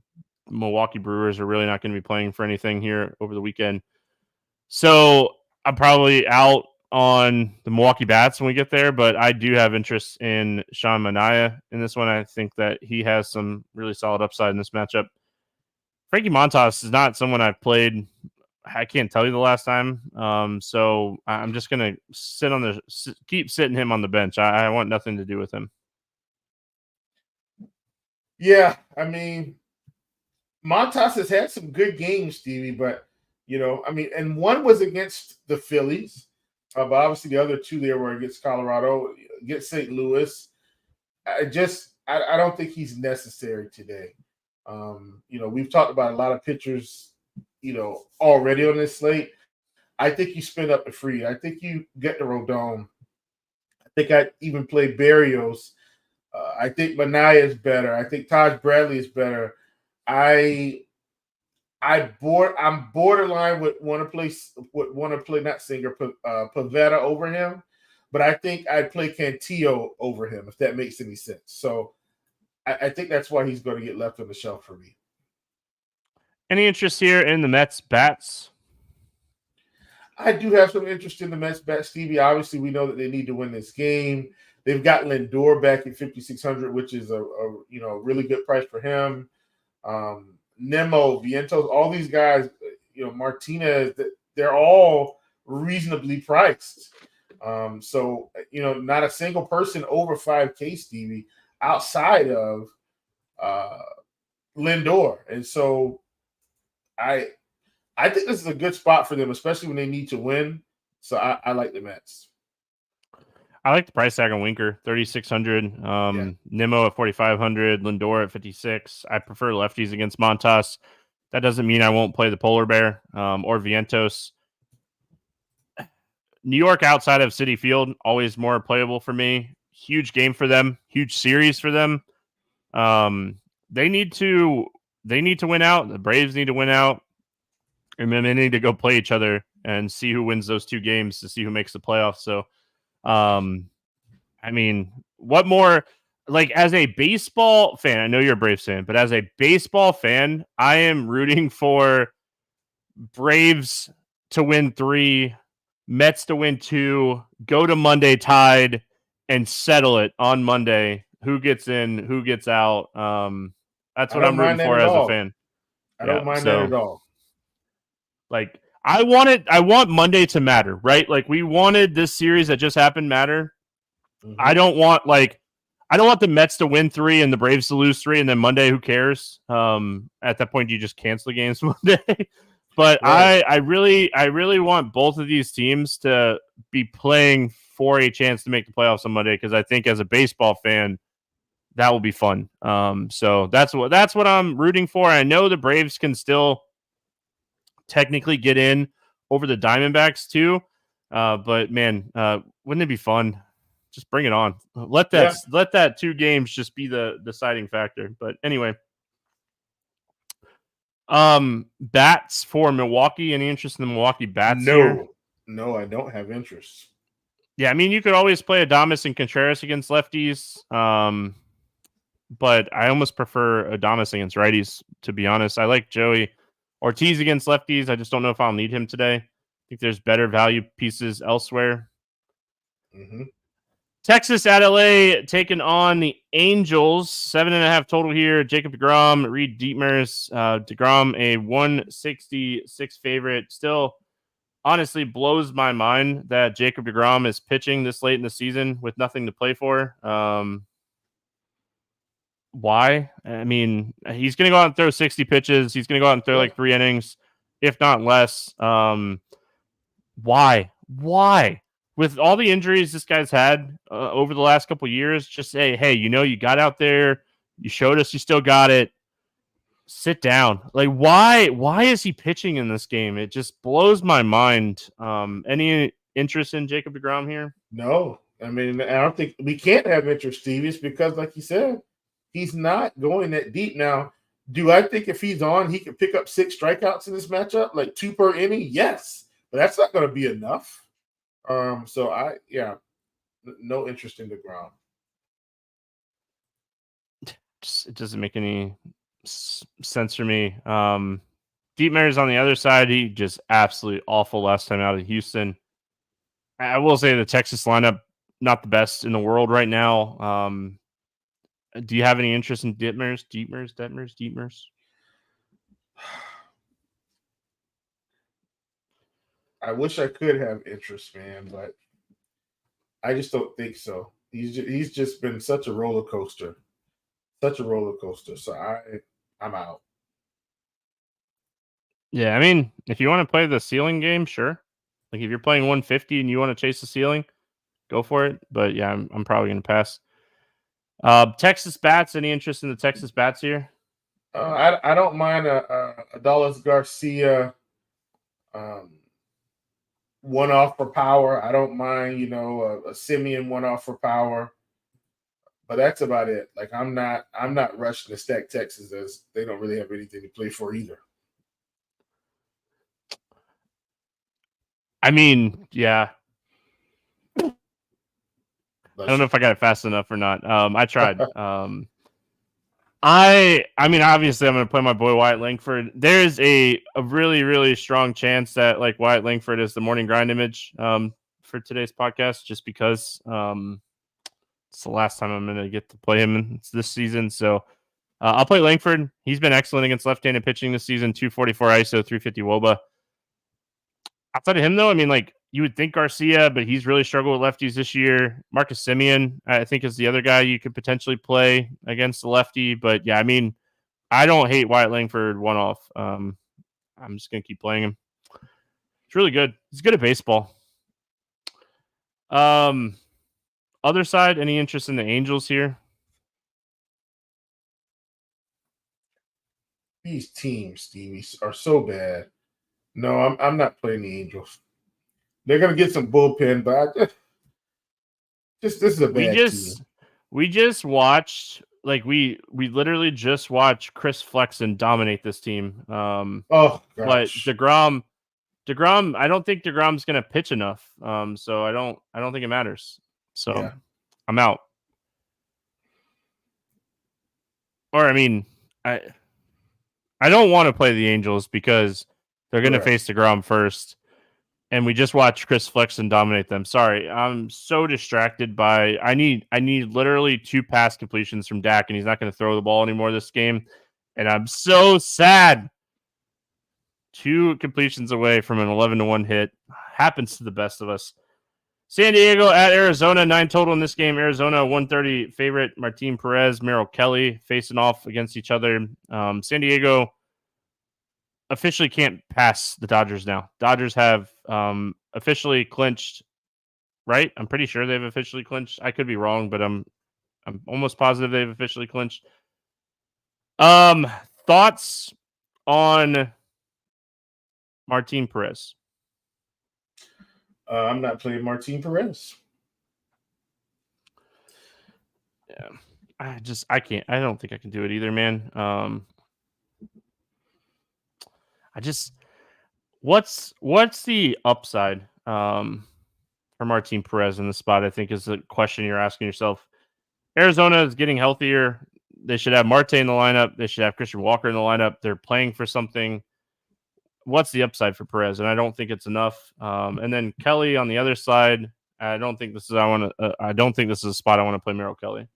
Milwaukee Brewers are really not going to be playing for anything here over the weekend. So I'm probably out on the Milwaukee bats when we get there, but I do have interest in Sean Manaea in this one. I think that he has some really solid upside in this matchup. Frankie Montas is not someone I've played. I can't tell you the last time. So I'm just going to keep sitting him on the bench. I want nothing to do with him. Yeah, I mean, Montas has had some good games, Stevie, but, and one was against the Phillies. But obviously the other two there were against Colorado, against St. Louis. I don't think he's necessary today. We've talked about a lot of pitchers, already on this slate. I think you spin up the Free. I think you get the Rodon. I think I even play Berrios. I think Manaea is better. I think Taj Bradley is better. I'm borderline with want to play not Singer, Pivetta over him, but I think I'd play Cantillo over him if that makes any sense. So I think that's why he's going to get left on the shelf for me. Any interest here in the Mets bats? I do have some interest in the Mets bats, Stevie. Obviously, we know that they need to win this game. They've got Lindor back at 5,600, which is a really good price for him. Nemo, Vientos, all these guys, Martinez, they're all reasonably priced. So not a single person over 5K, Stevie, outside of Lindor. And so I think this is a good spot for them, especially when they need to win. So I like the Mets. I like the price tag on Winker, 3,600. Nemo at 4,500. Lindor at 56. I prefer lefties against Montas. That doesn't mean I won't play the Polar Bear or Vientos. New York outside of Citi Field, always more playable for me. Huge game for them. Huge series for them. They need to win out. The Braves need to win out. And then they need to go play each other and see who wins those two games to see who makes the playoffs. So, I mean, what more? Like, as a baseball fan, I know you're a Braves fan, but as a baseball fan, I am rooting for Braves to win 3, Mets to win 2, go to Monday tied, and settle it on Monday. Who gets in, who gets out? That's what I'm rooting for as a fan. I don't mind that at all. Like, I want Monday to matter, right? Like, we wanted this series that just happened matter. Mm-hmm. I don't want the Mets to win 3 and the Braves to lose 3, and then Monday, who cares? At that point, you just cancel the games Monday. But right. I really want both of these teams to be playing for a chance to make the playoffs on Monday, because I think as a baseball fan, that will be fun. So that's what I'm rooting for. I know the Braves can still technically get in over the Diamondbacks too. But man, wouldn't it be fun? Just bring it on. Let that 2 games just be the deciding factor. But anyway, bats for Milwaukee. Any interest in the Milwaukee bats here? No, I don't have interest. Yeah, I mean, you could always play Adames and Contreras against lefties. But I almost prefer Adames against righties, to be honest. I like Joey Ortiz against lefties. I just don't know if I'll need him today. I think there's better value pieces elsewhere. Mm-hmm. Texas at LA taking on the Angels. 7.5 total here. Jacob deGrom, Reed Dietmers. deGrom, a 166 favorite. Still, honestly, blows my mind that Jacob deGrom is pitching this late in the season with nothing to play for. Why? I mean, he's going to go out and throw 60 pitches. He's going to go out and throw like 3 innings, if not less. Why? With all the injuries this guy's had over the last couple of years, just say, hey, you got out there. You showed us you still got it. Sit down. Like, why is he pitching in this game? It just blows my mind. Any interest in Jacob deGrom here? No. I mean, I don't think we can't have interest, Steve. It's because, like you said, he's not going that deep. Now, do I think if he's on, he can pick up 6 strikeouts in this matchup, like 2 per inning? Yes, but that's not going to be enough. So no interest in deGrom. It doesn't make any sense for me. Dietmers on the other side, he just absolutely awful last time out of Houston. I will say the Texas lineup, not the best in the world right now. Do you have any interest in Dietmers? I wish I could have interest, man, but I just don't think so. He's just been such a roller coaster. So I'm out. Yeah, I mean, if you want to play the ceiling game, sure. Like if you're playing 150 and you want to chase the ceiling, go for it. But yeah, I'm probably going to pass. Texas bats. Any interest in the Texas bats here? I don't mind a Adolis Garcia one-off for power. I don't mind, a Simeon one-off for power. But that's about it. Like I'm not rushing to stack Texas as they don't really have anything to play for either. I mean, yeah. I don't know if I got it fast enough or not. I tried. I mean, obviously, I'm going to play my boy Wyatt Langford. There's a really, really strong chance that like Wyatt Langford is the morning grind image for today's podcast, just because it's the last time I'm going to get to play him this season. So I'll play Langford. He's been excellent against left-handed pitching this season. 244 ISO, 350 WOBA. Outside of him, though, I mean, like you would think Garcia, but he's really struggled with lefties this year. Marcus Simeon, I think, is the other guy you could potentially play against the lefty. But yeah, I mean, I don't hate Wyatt Langford one-off. I'm just going to keep playing him. It's really good. He's good at baseball. Other side, any interest in the Angels here? These teams, Stevie, are so bad. No, I'm not playing the Angels. They're gonna get some bullpen, but this is a bad team. We just watched, like we literally just watched Chris Flexen dominate this team. But DeGrom, I don't think DeGrom's gonna pitch enough. So I don't think it matters. So yeah. I'm out. Or I mean, I don't want to play the Angels because they're going to face DeGrom first, and we just watched Chris Flexen dominate them. Sorry, I'm so distracted by I need literally 2 pass completions from Dak, and he's not going to throw the ball anymore this game, and I'm so sad. 2 completions away from an 11-1 hit. Happens to the best of us. San Diego at Arizona, 9 total in this game. Arizona 130 favorite. Martin Perez, Merrill Kelly facing off against each other. San Diego officially can't pass the Dodgers now. Dodgers have officially clinched, right? I'm pretty sure they've officially clinched. I could be wrong, but I'm almost positive they've officially clinched. Thoughts on Martin Perez. I'm not playing Martin Perez. Yeah, I can't. I don't think I can do it either, man. What's the upside for Martin Perez in the spot? I think is the question you're asking yourself. Arizona is getting healthier. They should have Marte in the lineup. They should have Christian Walker in the lineup. They're playing for something. What's the upside for Perez? And I don't think it's enough. And then Kelly on the other side. I don't think this is. I don't think this is a spot I want to play Merrill Kelly.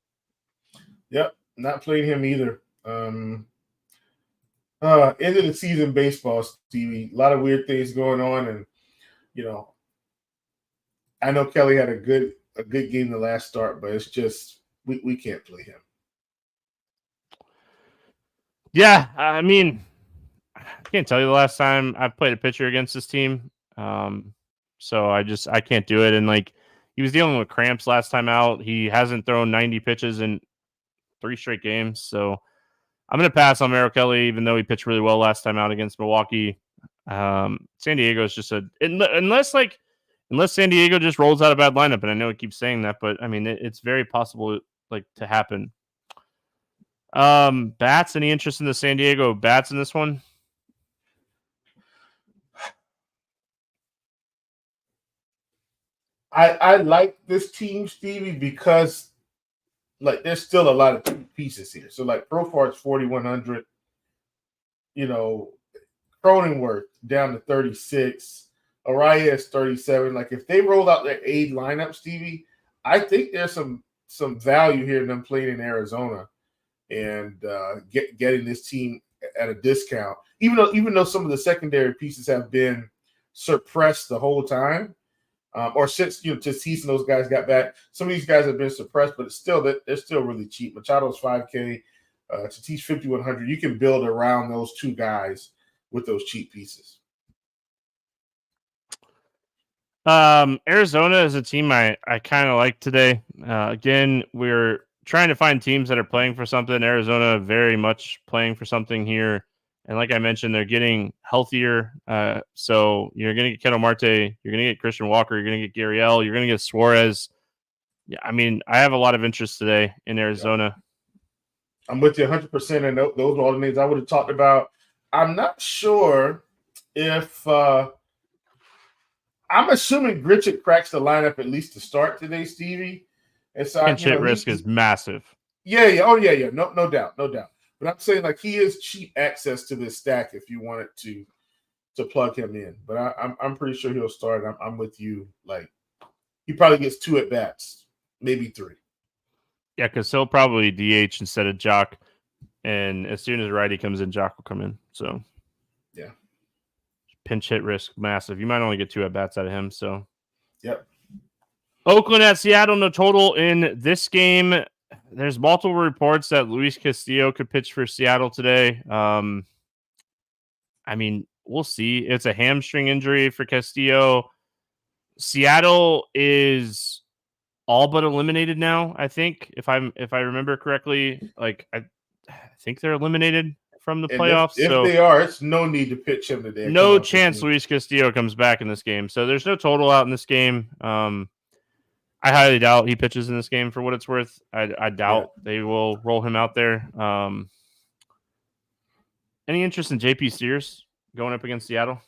Yep, not playing him either. End of the season baseball, Stevie. A lot of weird things going on, and I know Kelly had a good game the last start, but it's just we can't play him. Yeah, I mean, I can't tell you the last time I've played a pitcher against this team. So I can't do it. And like he was dealing with cramps last time out. He hasn't thrown 90 pitches in 3 straight games. So I'm going to pass on Merrill Kelly, even though he pitched really well last time out against Milwaukee. San Diego is just unless San Diego just rolls out a bad lineup, and I know it keeps saying that, but I mean it's very possible to happen. Bats, any interest in the San Diego Bats in this one? I like this team, Stevie, because there's still a lot of pieces here. So Profart's 4,100. Cronenworth down to 36. Arias 37. If they roll out their A lineup, Stevie, I think there's some value here in them playing in Arizona and getting this team at a discount. Even though some of the secondary pieces have been suppressed the whole time, or since just season those guys got back, some of these guys have been suppressed, but they're still really cheap. Machado's 5K, Tatis 5,100. You can build around those two guys with those cheap pieces. Arizona is a team I kind of like today. Again, we're trying to find teams that are playing for something. Arizona very much playing for something here. And like I mentioned, they're getting healthier. So you're going to get Ketel Marte. You're going to get Christian Walker. You're going to get Gurriel. You're going to get Suarez. Yeah, I mean, I have a lot of interest today in Arizona. I'm with you 100%. And those are all the names I would have talked about. I'm not sure if I'm assuming Grichuk cracks the lineup at least to start today, Stevie. And so pinch hit risk is massive. Yeah. Oh, yeah. No doubt. But I'm saying he is cheap access to this stack if you wanted to plug him in. But I'm pretty sure he'll start. I'm with you. He probably gets 2 at bats, maybe 3. Yeah, because he'll probably DH instead of Jock. And as soon as righty comes in, Jock will come in. So, yeah. Pinch hit risk, massive. You might only get 2 at bats out of him. So, yep. Oakland at Seattle, no total in this game. There's multiple reports that Luis Castillo could pitch for Seattle today. I mean, we'll see. It's a hamstring injury for Castillo. Seattle is all but eliminated now, I think, if I remember correctly. I think they're eliminated from the playoffs. If they are, it's no need to pitch him today. No chance Luis Castillo comes back in this game. So there's no total out in this game. I highly doubt he pitches in this game for what it's worth. I doubt they will roll him out there. Any interest in JP Sears going up against Seattle?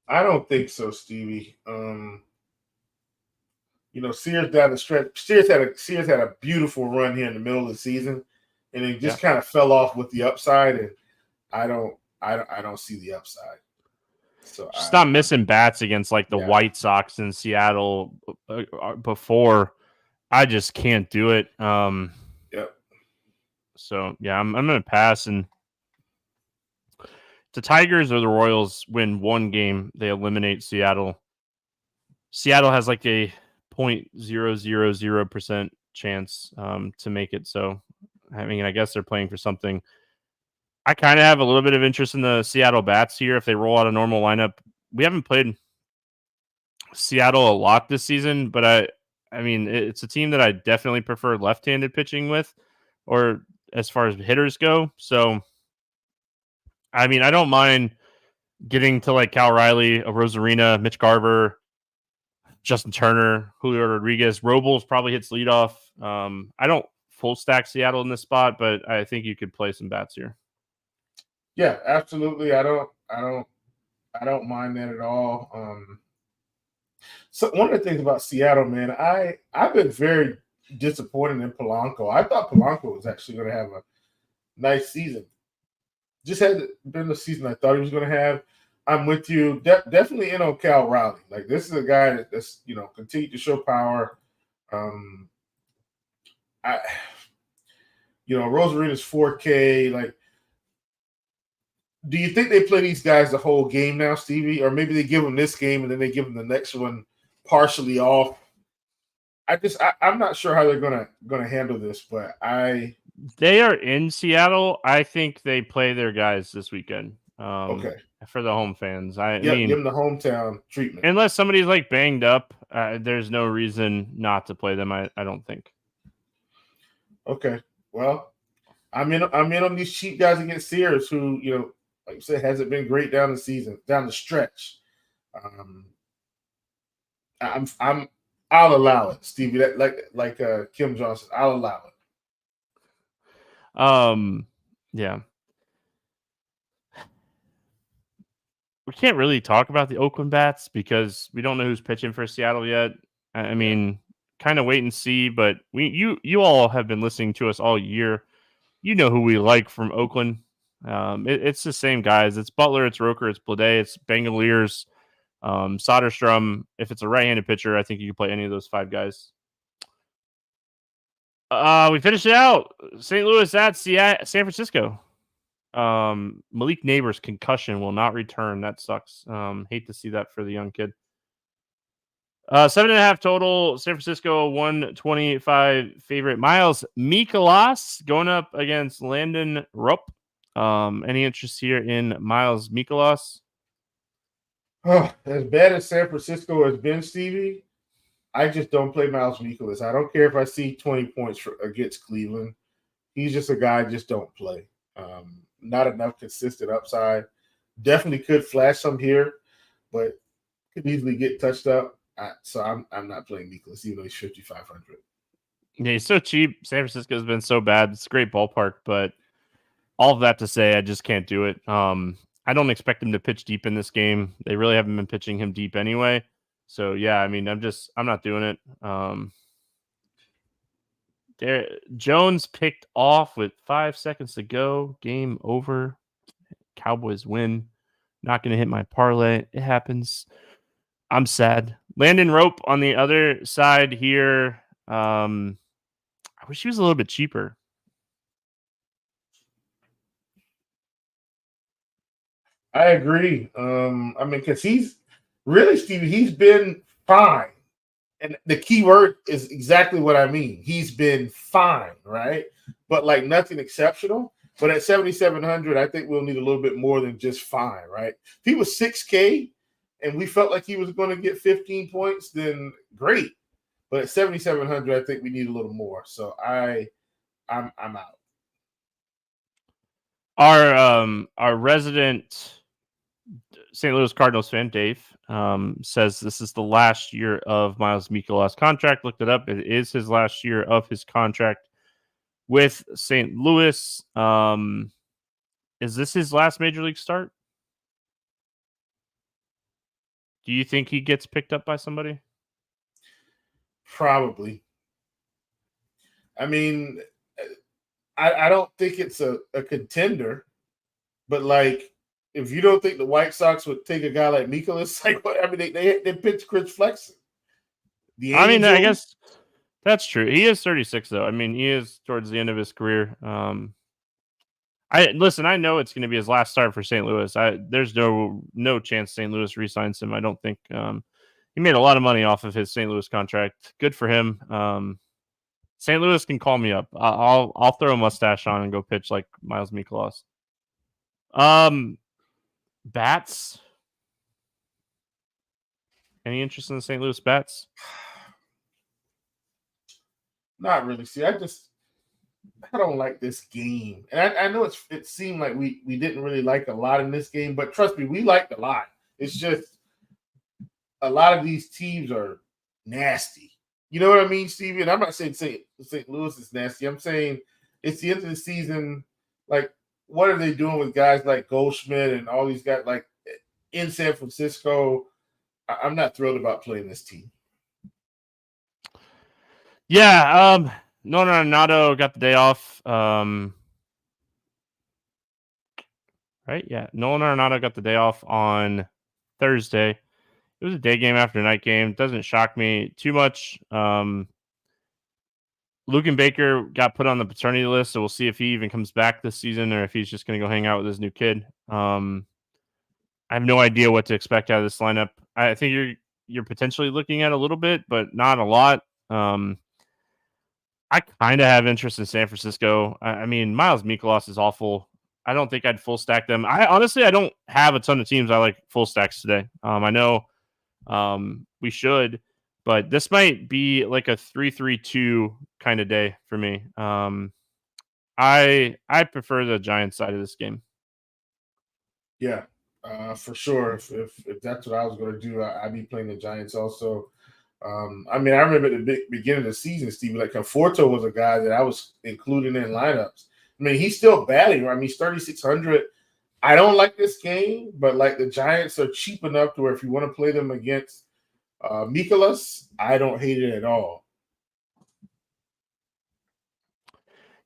I don't think so, Stevie. Sears down the stretch. Sears had a beautiful run here in the middle of the season, and it just kind of fell off with the upside. And I don't see the upside. So stop missing bats against the White Sox in Seattle before. I just can't do it. Yep. So yeah, I'm gonna pass. And the Tigers or the Royals win one game, they eliminate Seattle. Seattle has a 0.000% chance to make it. So I mean, I guess they're playing for something. I kind of have a little bit of interest in the Seattle Bats here if they roll out a normal lineup. We haven't played Seattle a lot this season, but I mean, it's a team that I definitely prefer left-handed pitching with, or as far as hitters go. So, I mean, I don't mind getting to like Cal Riley, Rosarina, Mitch Garver, Justin Turner, Julio Rodriguez. Robles probably hits leadoff. I don't full stack Seattle in this spot, but I think you could play some bats here. Yeah, absolutely. I don't mind that at all. So one of the things about Seattle, man, I've been very disappointed in Polanco. I thought Polanco was actually going to have a nice season. Just hadn't been the season I thought he was going to have. I'm with you. Definitely in on Cal Riley. Like, this is a guy that's continued to show power. Rosarina's 4K. Like, do you think they play these guys the whole game now, Stevie? Or maybe they give them this game and then they give them the next one partially off? I'm not sure how they're gonna handle this, but they are in Seattle. I think they play their guys this weekend. Okay. For the home fans. I give mean, them the hometown treatment. Unless somebody's like banged up, there's no reason not to play them. I don't think. Okay. Well, I'm in on these cheap guys against Sears, who like you said, hasn't been great down the stretch. I'll allow it, Stevie. That like Kim Johnson, I'll allow it. Yeah. We can't really talk about the Oakland bats because we don't know who's pitching for Seattle yet. I mean, kind of wait and see. But you all have been listening to us all year. You know who we like from Oakland. It's the same guys. It's Butler, it's Roker, it's Blade, it's Bangaliers, Soderstrom. If it's a right-handed pitcher, I think you can play any of those 5 guys. We finished it out. St. Louis at San Francisco. Malik Neighbors' concussion will not return. That sucks. Hate to see that for the young kid. 7.5 total. San Francisco 125 favorite. Miles Mikolas going up against Landon Rupp. Any interest here in Miles Mikolas? Oh, as bad as San Francisco has been, Stevie, I just don't play Miles Mikolas. I don't care if I see 20 points against Cleveland. He's just a guy I just don't play. Not enough consistent upside. Definitely could flash some here, but could easily get touched up. So I'm not playing Mikolas, even though he's 5,500. Yeah, he's so cheap. San Francisco's been so bad. It's a great ballpark, but all of that to say, I just can't do it. I don't expect him to pitch deep in this game. They really haven't been pitching him deep anyway. So yeah, I mean, I'm not doing it. Jones picked off with 5 seconds to go. Game over. Cowboys win. Not going to hit my parlay. It happens. I'm sad. Landon Rope on the other side here. I wish he was a little bit cheaper. I agree. Because he's really, Stevie, he's been fine. And the key word is exactly what I mean. He's been fine, right? But like nothing exceptional. But at 7,700, I think we'll need a little bit more than just fine, right? If he was 6K and we felt like he was going to get 15 points, then great. But at 7,700, I think we need a little more. So I'm out. Our resident St. Louis Cardinals fan, Dave, says this is the last year of Miles Mikolas' contract. Looked it up. It is his last year of his contract with St. Louis. Is this his last major league start? Do you think he gets picked up by somebody? Probably. I mean, I don't think it's a contender, but like, if you don't think the White Sox would take a guy like Mikolas, like what? I mean, they pitch Chris Flexen. I guess that's true. He is 36, though. I mean, he is towards the end of his career. I know it's going to be his last start for St. Louis. There's no chance St. Louis re-signs him. I don't think. He made a lot of money off of his St. Louis contract. Good for him. St. Louis can call me up. I'll throw a mustache on and go pitch like Miles Mikolas. Bats. Any interest in the St. Louis Bats? Not really. See, I don't like this game. And I know it seemed like we didn't really like a lot in this game, but trust me, we liked a lot. It's just a lot of these teams are nasty. You know what I mean, Stevie? And I'm not saying St. Louis is nasty. I'm saying it's the end of the season. Like, what are they doing with guys like Goldschmidt and all these guys like in San Francisco? I'm not thrilled about playing this team. Yeah, Nolan Arenado got the day off. Right? Yeah, Nolan Arenado got the day off on Thursday. It was a day game after a night game. Doesn't shock me too much. Luken Baker got put on the paternity list, so we'll see if he even comes back this season or if he's just going to go hang out with his new kid. I have no idea what to expect out of this lineup. I think you're potentially looking at a little bit, but not a lot. I kind of have interest in San Francisco. I mean, Miles Mikolas is awful. I don't think I'd full stack them. I don't have a ton of teams I like full stacks today. I know we should, but this might be like a 3-3-2 kind of day for me. I prefer the Giants side of this game. Yeah, for sure. If that's what I was going to do, I'd be playing the Giants also. I mean, I remember at the beginning of the season, Steve, like Conforto was a guy that I was including in lineups. I mean, he's still batting. I mean, he's 3,600. I don't like this game, but like the Giants are cheap enough to where if you want to play them against Mikolas, I don't hate it at all.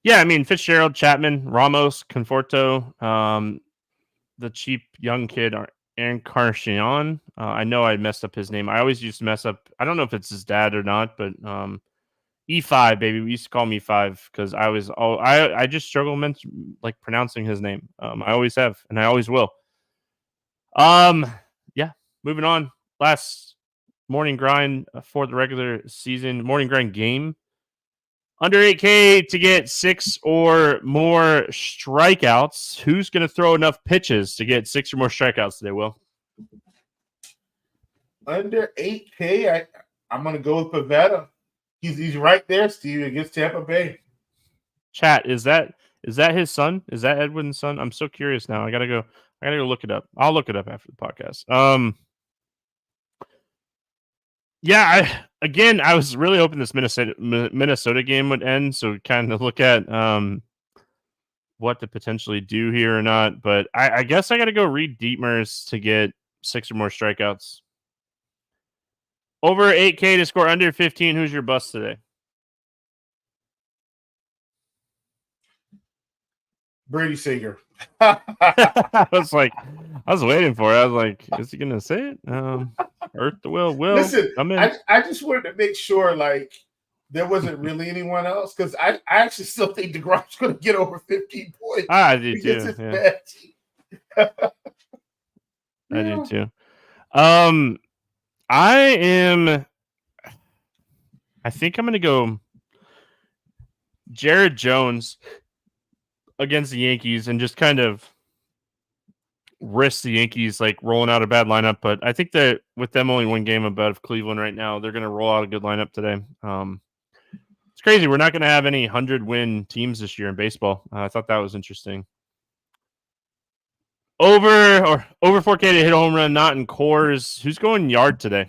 Yeah, I mean, Fitzgerald, Chapman, Ramos, Conforto, the cheap young kid, Encarnacion. I know I messed up his name. I always used to mess up. I don't know if it's his dad or not, but E5, baby. We used to call him E5 because I just struggle like pronouncing his name. I always have, and I always will. Yeah. Moving on. Last morning grind for the regular season. Morning grind game. Under 8K to get 6 or more strikeouts. Who's going to throw enough pitches to get 6 or more strikeouts today, Will? Under 8K, I'm going to go with Pavetta. He's right there, Steve, against Tampa Bay. Chat, is that his son? Is that Edwin's son? I'm so curious now. I gotta go look it up. I'll look it up after the podcast. Yeah, I was really hoping this Minnesota game would end, so kind of look at what to potentially do here or not. But I guess I got to go Reed Dietmers to get 6 or more strikeouts. Over 8K to score under 15. Who's your bust today? Brady Singer. I was waiting for it. I was like, is he gonna say it? Earth the Will. Listen, I just wanted to make sure like there wasn't really anyone else because I actually still think DeGrom's going to get over 15 points. I do too. Yeah. I do too. I think I'm going to go Jared Jones against the Yankees and just kind of risk the Yankees like rolling out a bad lineup. But I think that with them only one game above Cleveland right now, they're going to roll out a good lineup today. It's crazy. We're not going to have any 100-win teams this year in baseball. I thought that was interesting. Over 4K to hit a home run, not in cores. Who's going yard today?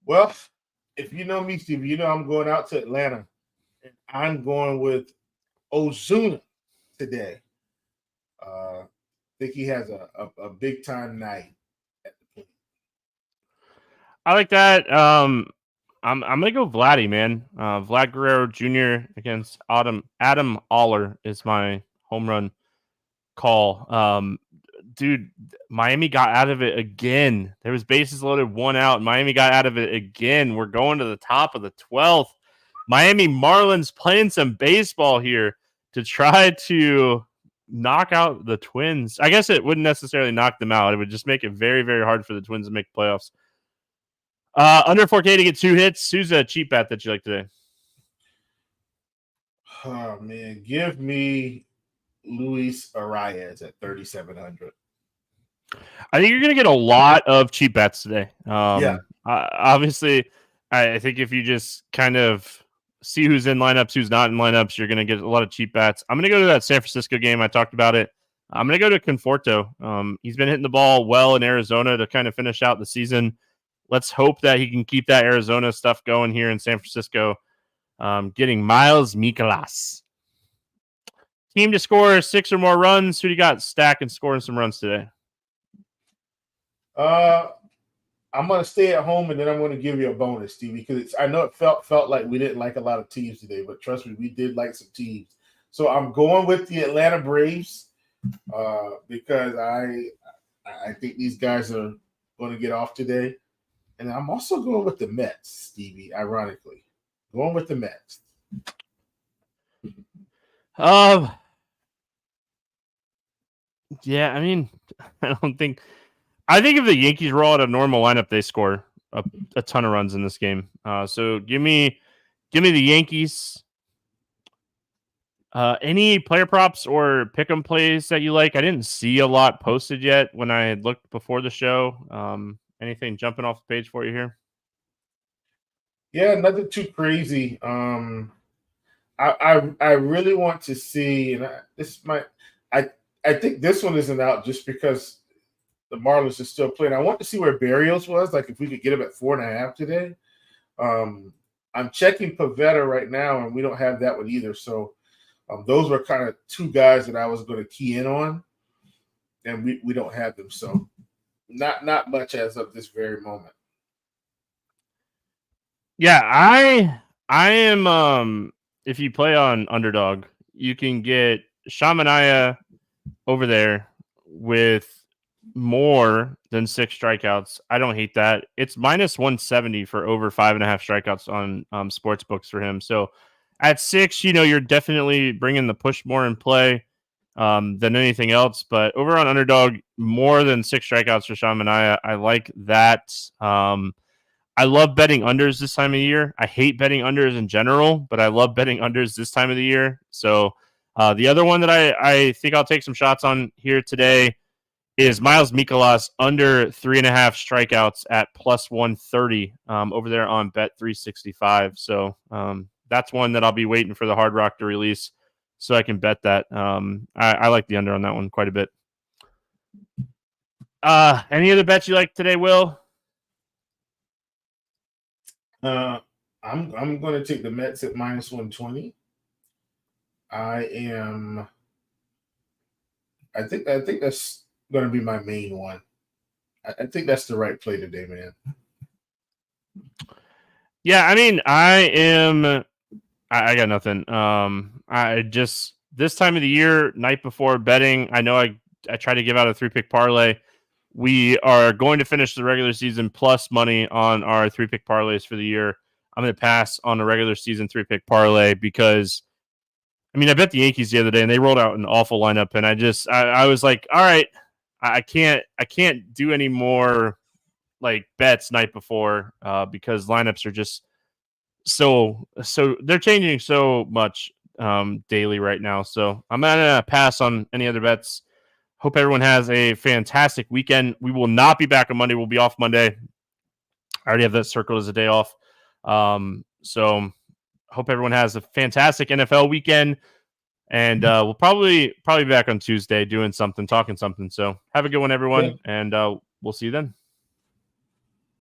Well, if you know me, Steve, you know I'm going out to Atlanta. And I'm going with Ozuna today. I think he has a big time night at the plate. I like that. I'm gonna go Vladdy, man. Vlad Guerrero Jr. against Adam Oller is my home run call. Dude, Miami got out of it again. There was bases loaded, 1 out. Miami got out of it again. We're going to the top of the 12th. Miami Marlins playing some baseball here to try to knock out the Twins. I guess it wouldn't necessarily knock them out. It would just make it very, very hard for the Twins to make playoffs. Under 4K to get 2 hits. Who's a cheap bet that you like today? Oh, man. Give me Luis Arias at 3,700. I think you're going to get a lot of cheap bets today. Yeah. Obviously, I think if you just kind of see who's in lineups, who's not in lineups. You're going to get a lot of cheap bats. I'm going to go to that San Francisco game. I talked about it. I'm going to go to Conforto. He's been hitting the ball well in Arizona to kind of finish out the season. Let's hope that he can keep that Arizona stuff going here in San Francisco. Getting Miles Mikolas. Team to score 6 or more runs. Who do you got stacking scoring some runs today? I'm going to stay at home, and then I'm going to give you a bonus, Steve, because I know it felt like we didn't like a lot of teams today, but trust me, we did like some teams. So I'm going with the Atlanta Braves because I think these guys are going to get off today. And I'm also going with the Mets, Stevie, ironically. Going with the Mets. Yeah, I mean, I think if the Yankees roll out a normal lineup, they score a ton of runs in this game. So give me the Yankees. Any player props or pick 'em plays that you like? I didn't see a lot posted yet when I had looked before the show. Anything jumping off the page for you here? Yeah, nothing too crazy. I really want to see, and I think this one isn't out just because the Marlins are still playing. I want to see where Barrios was, like if we could get him at 4.5 today. I'm checking Pavetta right now, and we don't have that one either. So those were kind of two guys that I was going to key in on, and we don't have them. So not much as of this very moment. Yeah, I am. If you play on Underdog, you can get Shamanaya over there with more than 6 strikeouts. I don't hate that. It's minus 170 for over 5.5 strikeouts on sports books for him. So at 6, you're definitely bringing the push more in play than anything else. But over on Underdog, more than 6 strikeouts for Shamanaya. I like that. I love betting unders this time of year. I hate betting unders in general, but I love betting unders this time of the year. So the other one that I think I'll take some shots on here today is Miles Mikolas under 3.5 strikeouts at plus 130 over there on Bet 365. So that's one that I'll be waiting for the Hard Rock to release so I can bet that. I like the under on that one quite a bit. Any other bets you like today, Will? I'm going to take the Mets at minus 120. I think that's going to be my main one. I think that's the right play today, man. Yeah, I mean, I got nothing. I just this time of the year, night before betting, I know I try to give out a 3-pick parlay. We are going to finish the regular season plus money on our 3-pick parlays for the year. I'm going to pass on the regular season 3-pick parlay because, I mean, I bet the Yankees the other day and they rolled out an awful lineup, and I was like, all right, I can't do any more like bets night before because lineups are just so they're changing so much daily right now. So I'm gonna pass on any other bets. Hope everyone has a fantastic weekend. We will not be back on Monday. We'll be off Monday. I already have that circled as a day off. So hope everyone has a fantastic NFL weekend. And we'll probably be back on Tuesday doing something, talking something. So have a good one, everyone. And we'll see you then.